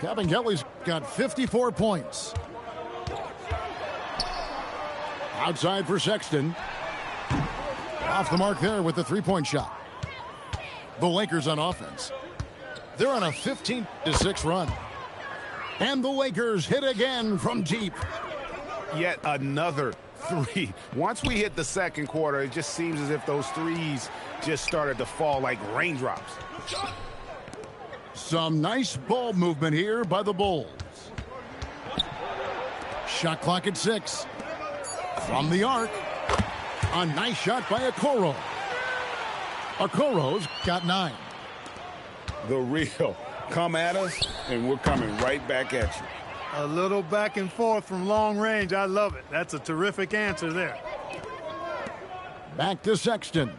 Kabengele's got 54 points. Outside for Sexton. Off the mark there with the 3-point shot. The Lakers on offense. They're on a 15-6 run. And the Lakers hit again from deep. Yet another 3. Once we hit the second quarter, it just seems as if those threes just started to fall like raindrops. Some nice ball movement here by the Bulls. Shot clock at 6. From the arc. A nice shot by Okoro. Okoro's got 9. The real come at us, and we're coming right back at you. A little back and forth from long range. I love it. That's a terrific answer there. Back to Sexton.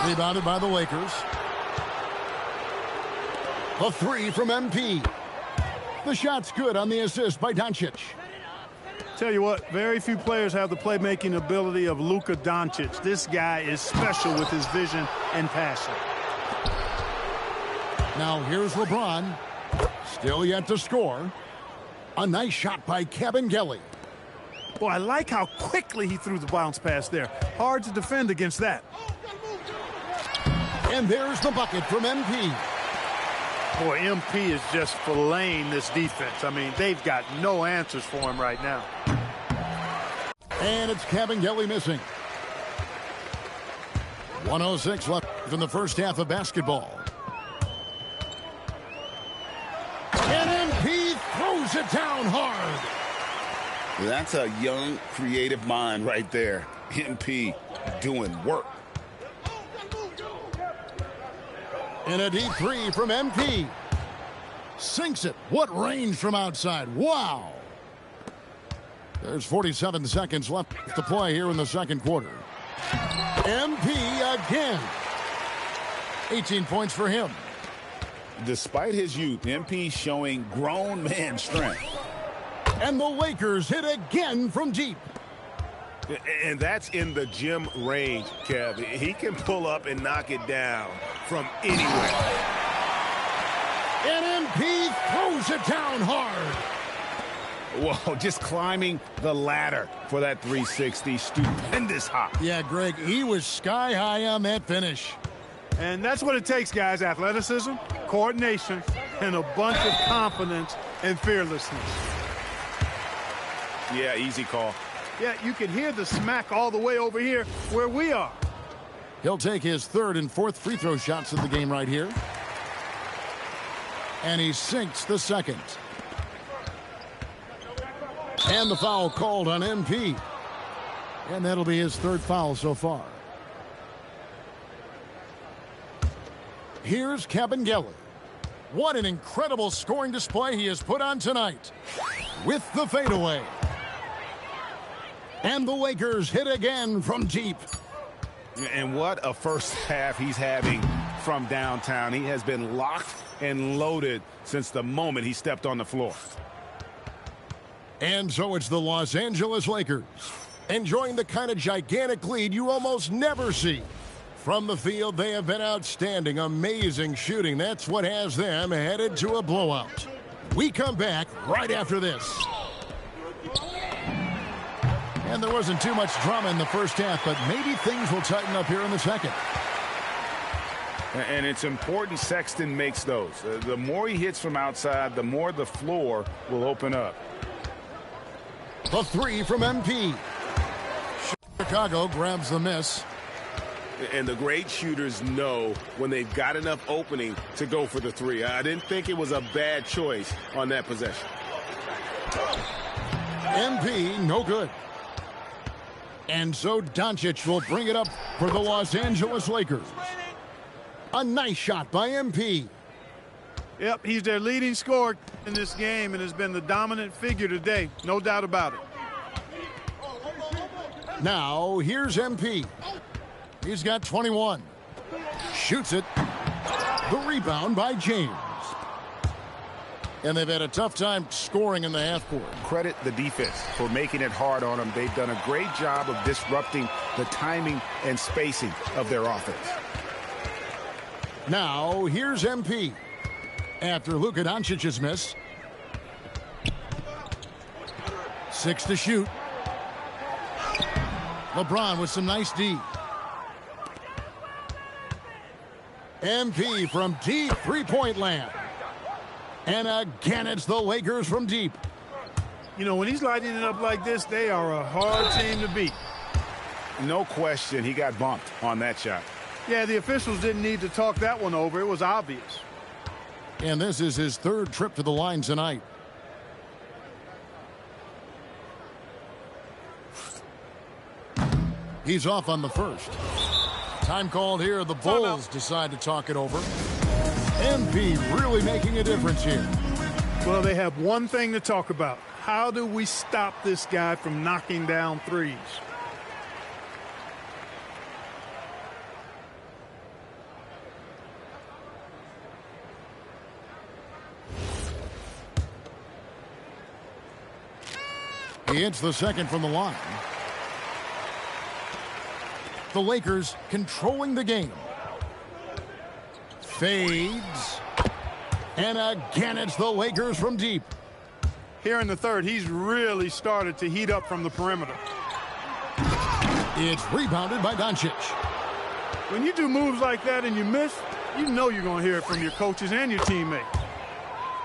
Rebounded by the Lakers. The 3 from MP. The shot's good on the assist by Doncic. Tell you what, very few players have the playmaking ability of Luka Doncic. This guy is special with his vision and passion. Now here's LeBron. Still yet to score. A nice shot by Kabengele. Boy, I like how quickly he threw the bounce pass there. Hard to defend against that. And there's the bucket from MP. Boy, MP is just filleting this defense. I mean, they've got no answers for him right now. And it's Kabengele missing. 1:06 left in the first half of basketball. And MP throws it down hard. That's a young, creative mind right there. MP doing work. And a deep 3 from MP. Sinks it. What range from outside. Wow. There's 47 seconds left to play here in the second quarter. MP again. 18 points for him. Despite his youth, MP showing grown man strength. And the Lakers hit again from deep. And that's in the gym range, Kev. He can pull up and knock it down from anywhere. And MP throws it down hard. Whoa, just climbing the ladder for that 360. Stupendous hop. Yeah, Greg, he was sky high on that finish. And that's what it takes, guys. Athleticism, coordination, and a bunch of confidence and fearlessness. Yeah, easy call. Yeah, you can hear the smack all the way over here where we are. He'll take his 3rd and 4th free throw shots of the game right here. And he sinks the 2nd. And the foul called on MP. And that'll be his 3rd foul so far. Here's Kabengele. What an incredible scoring display he has put on tonight. With the fadeaway. And the Lakers hit again from deep. And what a first half he's having from downtown. He has been locked and loaded since the moment he stepped on the floor. And so it's the Los Angeles Lakers enjoying the kind of gigantic lead you almost never see. From the field, they have been outstanding, amazing shooting. That's what has them headed to a blowout. We come back right after this. And there wasn't too much drama in the first half, but maybe things will tighten up here in the second. And it's important Sexton makes those. The more he hits from outside, the more the floor will open up. The three from MP. Chicago grabs the miss. And the great shooters know when they've got enough opening to go for the three. I didn't think it was a bad choice on that possession. MP, no good. And so Doncic will bring it up for the Los Angeles Lakers. A nice shot by MP. Yep, he's their leading scorer in this game and has been the dominant figure today. No doubt about it. Now, here's MP. He's got 21. Shoots it. The rebound by James. And they've had a tough time scoring in the half court. Credit the defense for making it hard on them. They've done a great job of disrupting the timing and spacing of their offense. Now, here's MP. After Luka Doncic's miss. 6 to shoot. LeBron with some nice D. MP from deep three-point land. And again, it's the Lakers from deep. You know, when he's lighting it up like this, they are a hard team to beat. No question, he got bumped on that shot. Yeah, the officials didn't need to talk that one over. It was obvious. And this is his third trip to the line tonight. He's off on the first. Time called here. The Bulls decide to talk it over. MP really making a difference here. Well, they have one thing to talk about. How do we stop this guy from knocking down threes? He hits the second from the line. The Lakers controlling the game. Fades. And again, it's the Lakers from deep. Here in the third, he's really started to heat up from the perimeter. It's rebounded by Doncic. When you do moves like that and you miss, you know you're going to hear it from your coaches and your teammates.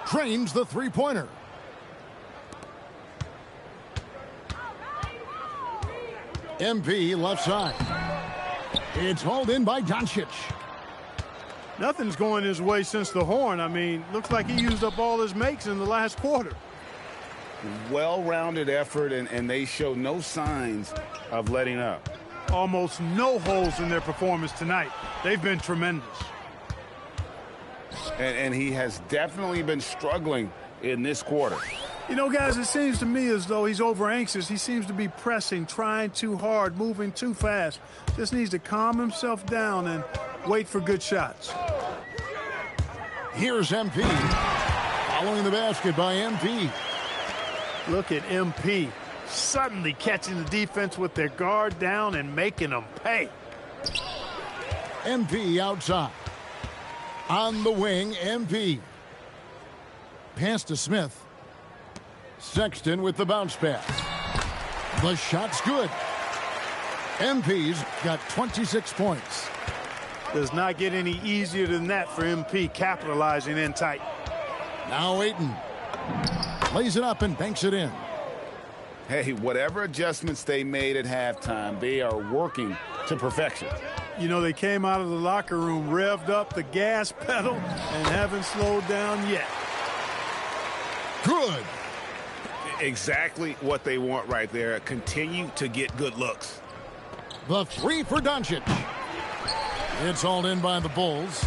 Drains the three-pointer. MP left side. It's hauled in by Doncic. Nothing's going his way since the horn. I mean, looks like he used up all his makes in the last quarter. Well-rounded effort, and they show no signs of letting up. Almost no holes in their performance tonight. They've been tremendous. And he has definitely been struggling in this quarter. You know, guys, it seems to me as though he's over-anxious. He seems to be pressing, trying too hard, moving too fast. Just needs to calm himself down and wait for good shots. Here's MP. Following the basket by MP. Look at MP suddenly catching the defense with their guard down and making them pay. MP outside. On the wing, MP. Pass to Smith. Sexton with the bounce pass. The shot's good. MP's got 26 points. Does not get any easier than that for MP, capitalizing in tight. Now Ayton. Lays it up and banks it in. Hey, whatever adjustments they made at halftime, they are working to perfection. You know, they came out of the locker room, revved up the gas pedal, and haven't slowed down yet. Good. Exactly what they want right there. Continue to get good looks. The three for Doncic. It's hauled in by the Bulls.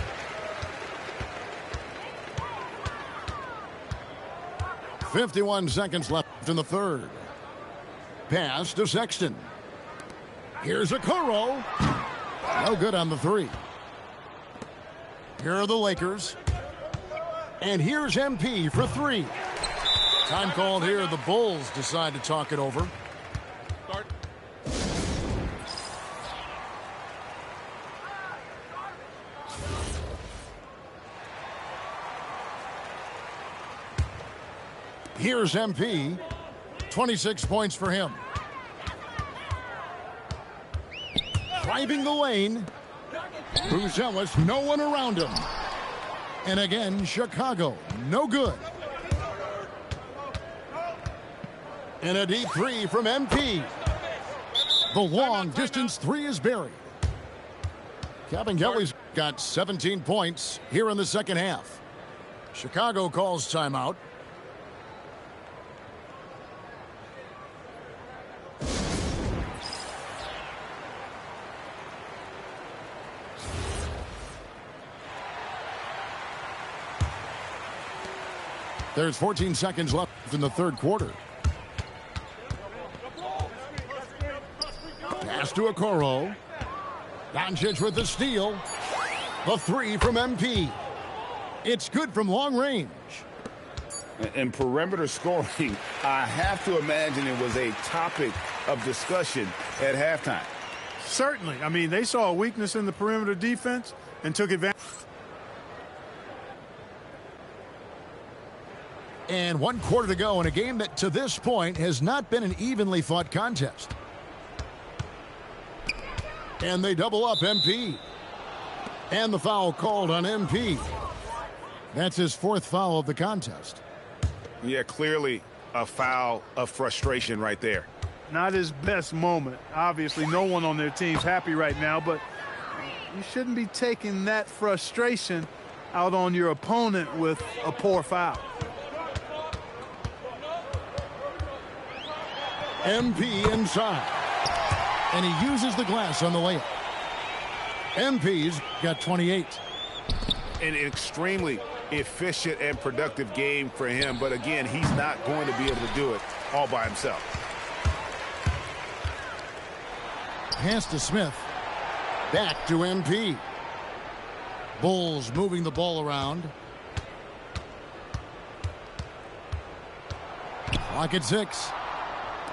.51 seconds left in the third. Pass to Sexton. Here's Okoro. No good on the three. Here are the Lakers. And here's MP for three. Time called here. The Bulls decide to talk it over. Start. Here's MP. 26 points for him. Driving the lane. Buzelis, no one around him. And again, Chicago, no good. And a deep three from MP. The long distance three is buried. Kevin Kelly's got 17 points here in the second half. Chicago calls timeout. There's 14 seconds left in the third quarter. Pass to Okoro. Doncic with the steal. The three from MP. It's good from long range. And perimeter scoring, I have to imagine it was a topic of discussion at halftime. Certainly. I mean, they saw a weakness in the perimeter defense and took advantage. And 1 quarter to go in a game that to this point has not been an evenly fought contest. And they double up MP. And the foul called on MP. That's his fourth foul of the contest. Yeah, clearly a foul of frustration right there. Not his best moment. Obviously, no one on their team's happy right now, but you shouldn't be taking that frustration out on your opponent with a poor foul. MP inside. And he uses the glass on the layup. MP's got 28. An extremely efficient and productive game for him, but again, he's not going to be able to do it all by himself. Pass to Smith. Back to MP. Bulls moving the ball around. Clock at 6.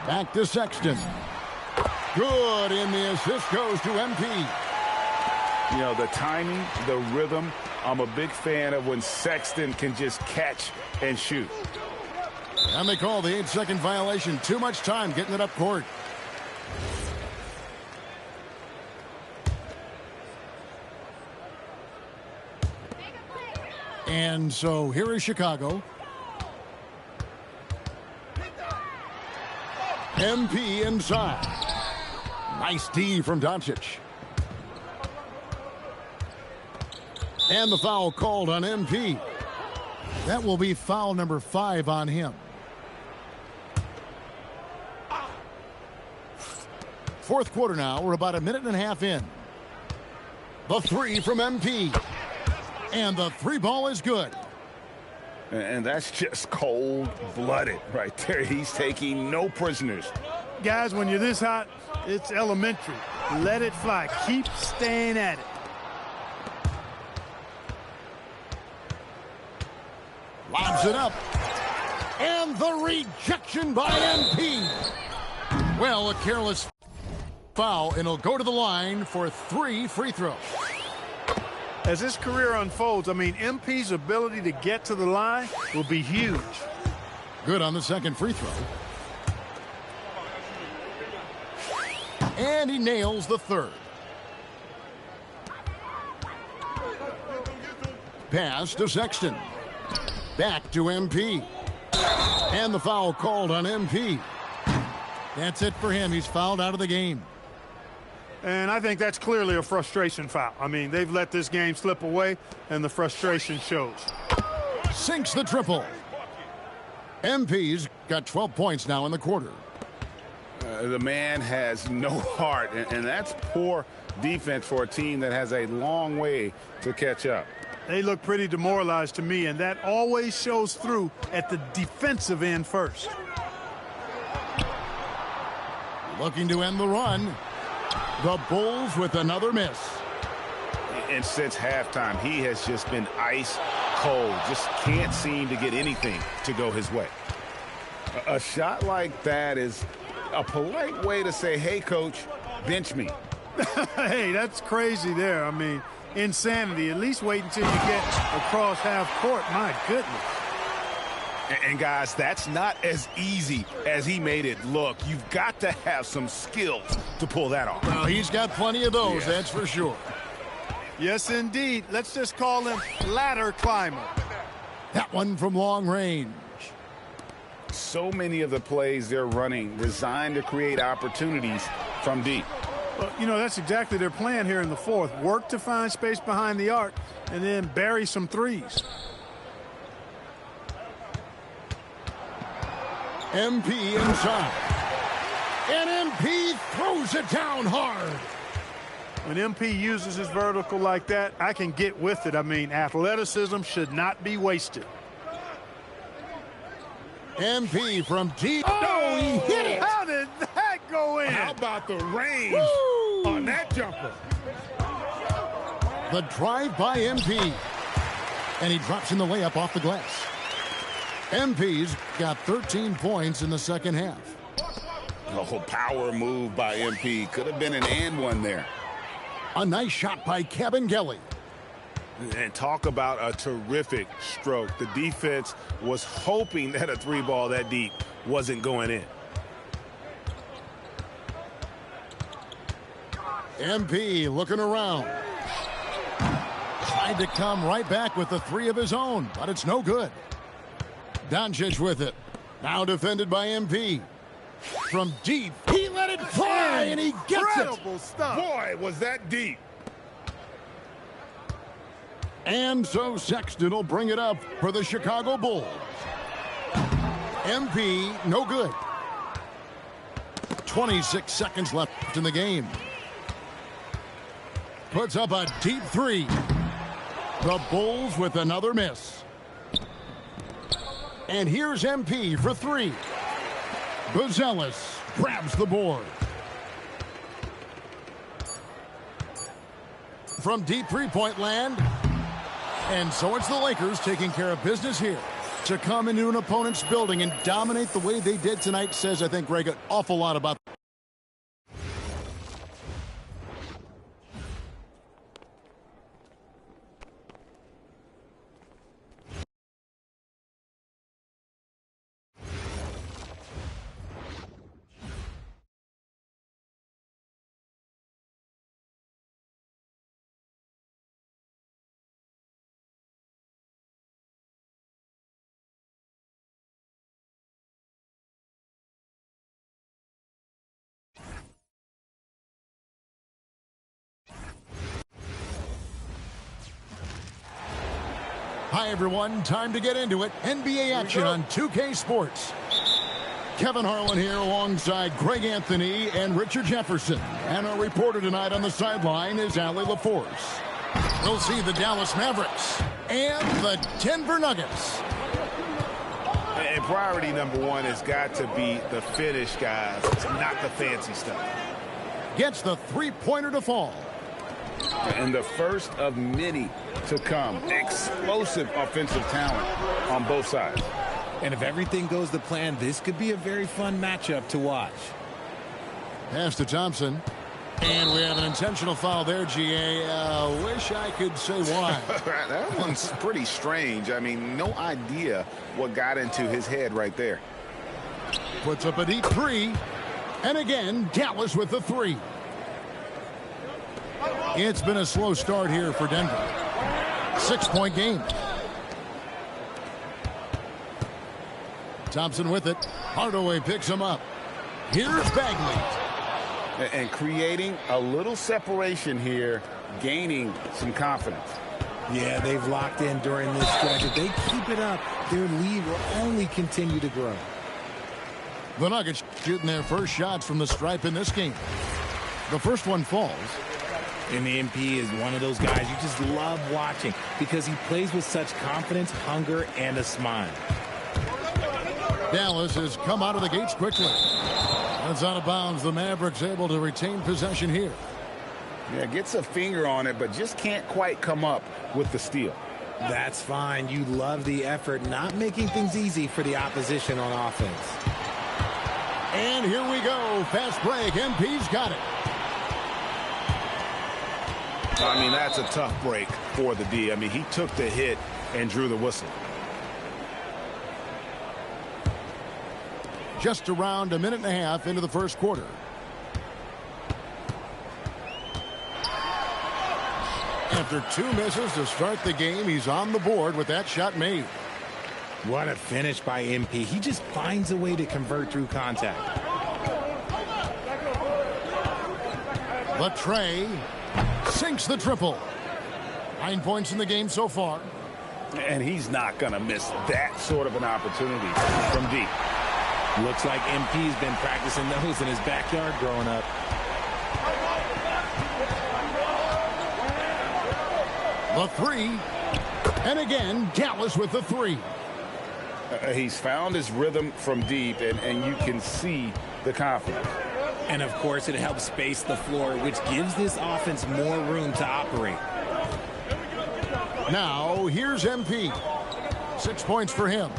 Back to Sexton. Good, and the assist goes to MP. You know, the timing, the rhythm, I'm a big fan of when Sexton can just catch and shoot. And they call the 8-second violation. Too much time getting it up court. And so here is Chicago. MP inside. Nice D from Doncic. And the foul called on MP. That will be foul number 5 on him. Fourth quarter now. We're about a minute and a half in. The three from MP. And the three ball is good. And that's just cold-blooded right there. He's taking no prisoners. Guys, when you're this hot, it's elementary. Let it fly. Keep staying at it. Lobs it up. And the rejection by MP. Well, a careless foul, and he'll go to the line for 3 free throws. As his career unfolds, I mean, MP's ability to get to the line will be huge. Good on the second free throw. And he nails the third. Pass to Sexton. Back to MP. And the foul called on MP. That's it for him. He's fouled out of the game. And I think that's clearly a frustration foul. I mean, they've let this game slip away, and the frustration shows. Sinks the triple. MP's got 12 points now in the quarter. The man has no heart, and that's poor defense for a team that has a long way to catch up. They look pretty demoralized to me, and that always shows through at the defensive end first. Looking to end the run. The Bulls with another miss. And since halftime, he has just been ice cold. Just can't seem to get anything to go his way. A shot like that is a polite way to say, hey, coach, bench me. Hey, that's crazy there. I mean, insanity. At least wait until you get across half court. My goodness. And guys, that's not as easy as he made it look. You've got to have some skills to pull that off. Well, he's got plenty of those, Yeah. that's for sure. Yes, indeed. Let's just call him ladder climber. That one from long range. so many of the plays they're running designed to create opportunities from deep. Well, you know, that's exactly their plan here in the fourth. Work to find space behind the arc and then bury some threes. MP inside. And MP throws it down hard. When MP uses his vertical like that, I can get with it. I mean, athleticism should not be wasted. MP from deep. Oh, he hit it. How did that go in? How about the range on that jumper? The drive by MP. And he drops in the layup off the glass. MP's got 13 points in the second half. Oh, power move by MP. Could have been an and one there. A nice shot by Kevin Gelly. And talk about a terrific stroke. The defense was hoping that a three ball that deep wasn't going in. MP looking around. Tried to come right back with the three of his own, but it's no good. Doncic with it. Now defended by MP. From deep, he let it fly, and he gets Incredible stuff. Boy, was that deep. And so Sexton will bring it up for the Chicago Bulls. MP, no good. 26 seconds left in the game. Puts up a deep three. The Bulls with another miss. And here's MP for three. Buzelis grabs the board. From deep three-point land. And so it's the Lakers taking care of business here. To come into an opponent's building and dominate the way they did tonight says, I think, Greg, an awful lot about. Hi, everyone. Time to get into it. NBA action on 2K Sports. Kevin Harlan here alongside Greg Anthony and Richard Jefferson. And our reporter tonight on the sideline is Allie LaForce. We'll see the Dallas Mavericks and the Denver Nuggets. And priority number one has got to be the finish, guys. It's not the fancy stuff. Gets the three-pointer to fall. And the first of many to come. Explosive offensive talent on both sides. And if everything goes to plan, this could be a very fun matchup to watch. Pass to Thompson. And we have an intentional foul there, GA. Wish I could say why. That one's pretty strange. I mean, no idea what got into his head right there. Puts up a deep three. And again, Dallas with the three. It's been a slow start here for Denver. 6-point game. Thompson with it. Hardaway picks him up. Here's Bagley. And creating a little separation here, gaining some confidence. Yeah, they've locked in during this stretch. If they keep it up, their lead will only continue to grow. The Nuggets shooting their first shots from the stripe in this game. The first one falls. And the MP is one of those guys you just love watching because he plays with such confidence, hunger, and a smile. Dallas has come out of the gates quickly. That's out of bounds. The Mavericks able to retain possession here. Yeah, gets a finger on it, but just can't quite come up with the steal. That's fine. You love the effort, not making things easy for the opposition on offense. And here we go. Fast break. MP's got it. I mean, that's a tough break for the D. I mean, he took the hit and drew the whistle. Just around a minute and a half into the first quarter. After two misses to start the game, he's on the board with that shot made. What a finish by MP. He just finds a way to convert through contact. Latrey sinks the triple. 9 points in the game so far. And he's not going to miss that sort of an opportunity from deep. Looks like MP's been practicing those in his backyard growing up. The three. And again, Dallas with the three. He's found his rhythm from deep, and you can see the confidence. And, of course, it helps space the floor, which gives this offense more room to operate. Now, here's MP. 6 points for him.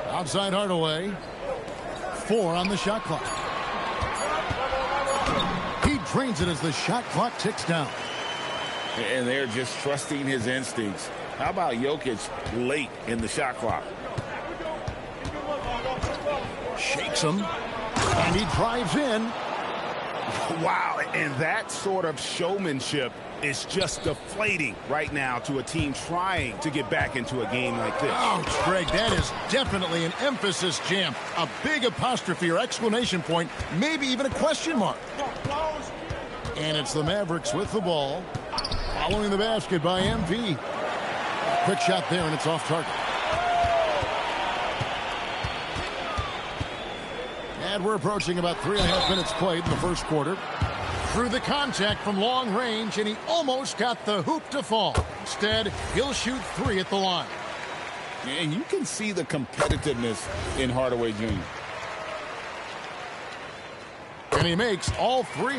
Outside Hardaway. 4 on the shot clock. He drains it as the shot clock ticks down. And they're just trusting his instincts. How about Jokic late in the shot clock? Shakes him. And he drives in. Wow, and that sort of showmanship is just deflating right now to a team trying to get back into a game like this. Ouch, Greg, that is definitely an emphasis jam. A big apostrophe or exclamation point, maybe even a question mark. And it's the Mavericks with the ball. Following the basket by MP. Quick shot there, and it's off target. And we're approaching about 3.5 minutes played in the first quarter. Through the contact from long range, and he almost got the hoop to fall. Instead, he'll shoot 3 at the line. And you can see the competitiveness in Hardaway Jr. And he makes all 3.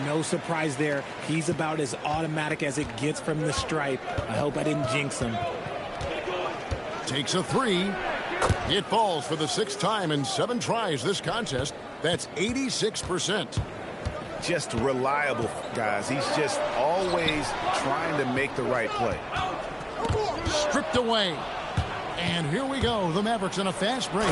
No surprise there. He's about as automatic as it gets from the stripe. I hope I didn't jinx him. Takes a 3. It falls for the 6th time in 7 tries this contest. That's 86%. Just reliable, guys. He's just always trying to make the right play. Stripped away. And here we go. The Mavericks in a fast break.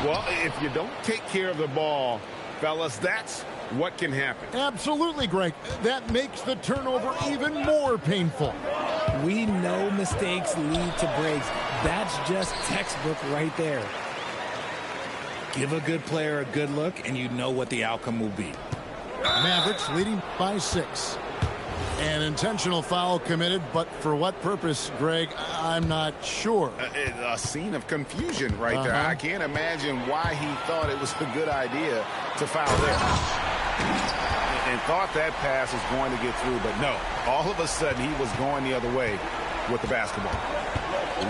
Well, if you don't take care of the ball, fellas, that's what can happen. Absolutely, Greg. That makes the turnover even more painful. We know mistakes lead to breaks. That's just textbook right there. Give a good player a good look, and you know what the outcome will be. Mavericks leading by 6. An intentional foul committed, but for what purpose, Greg? I'm not sure. A scene of confusion right there. I can't imagine why he thought it was a good idea to foul there. And thought that pass was going to get through, but no. All of a sudden, he was going the other way with the basketball.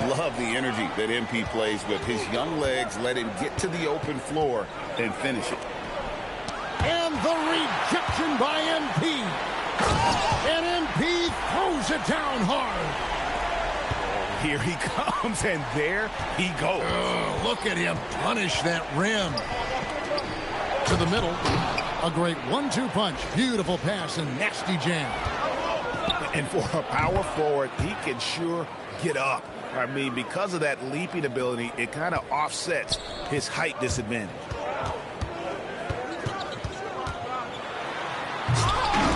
Love the energy that MP plays with. His young legs let him get to the open floor and finish it. And the rejection by MP. And MP throws it down hard. Here he comes, and there he goes. Oh, look at him punish that rim. To the middle. A great 1-2 punch. Beautiful pass and nasty jam. And for a power forward, he can sure get up. I mean, because of that leaping ability, it kind of offsets his height disadvantage.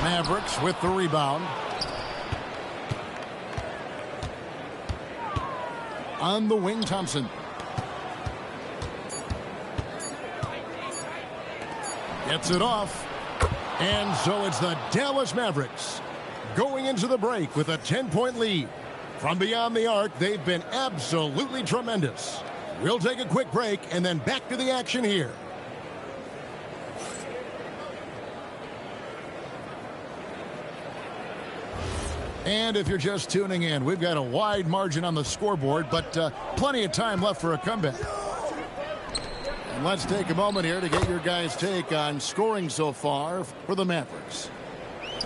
Mavericks with the rebound. On the wing, Thompson. Gets it off. And so it's the Dallas Mavericks going into the break with a 10-point lead. From beyond the arc, they've been absolutely tremendous. We'll take a quick break and then back to the action here. And if you're just tuning in, we've got a wide margin on the scoreboard, but plenty of time left for a comeback. And let's take a moment here to get your guys' take on scoring so far for the Mavericks.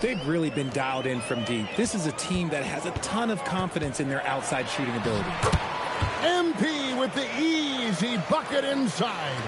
They've really been dialed in from deep. This is a team that has a ton of confidence in their outside shooting ability. MP with the easy bucket inside.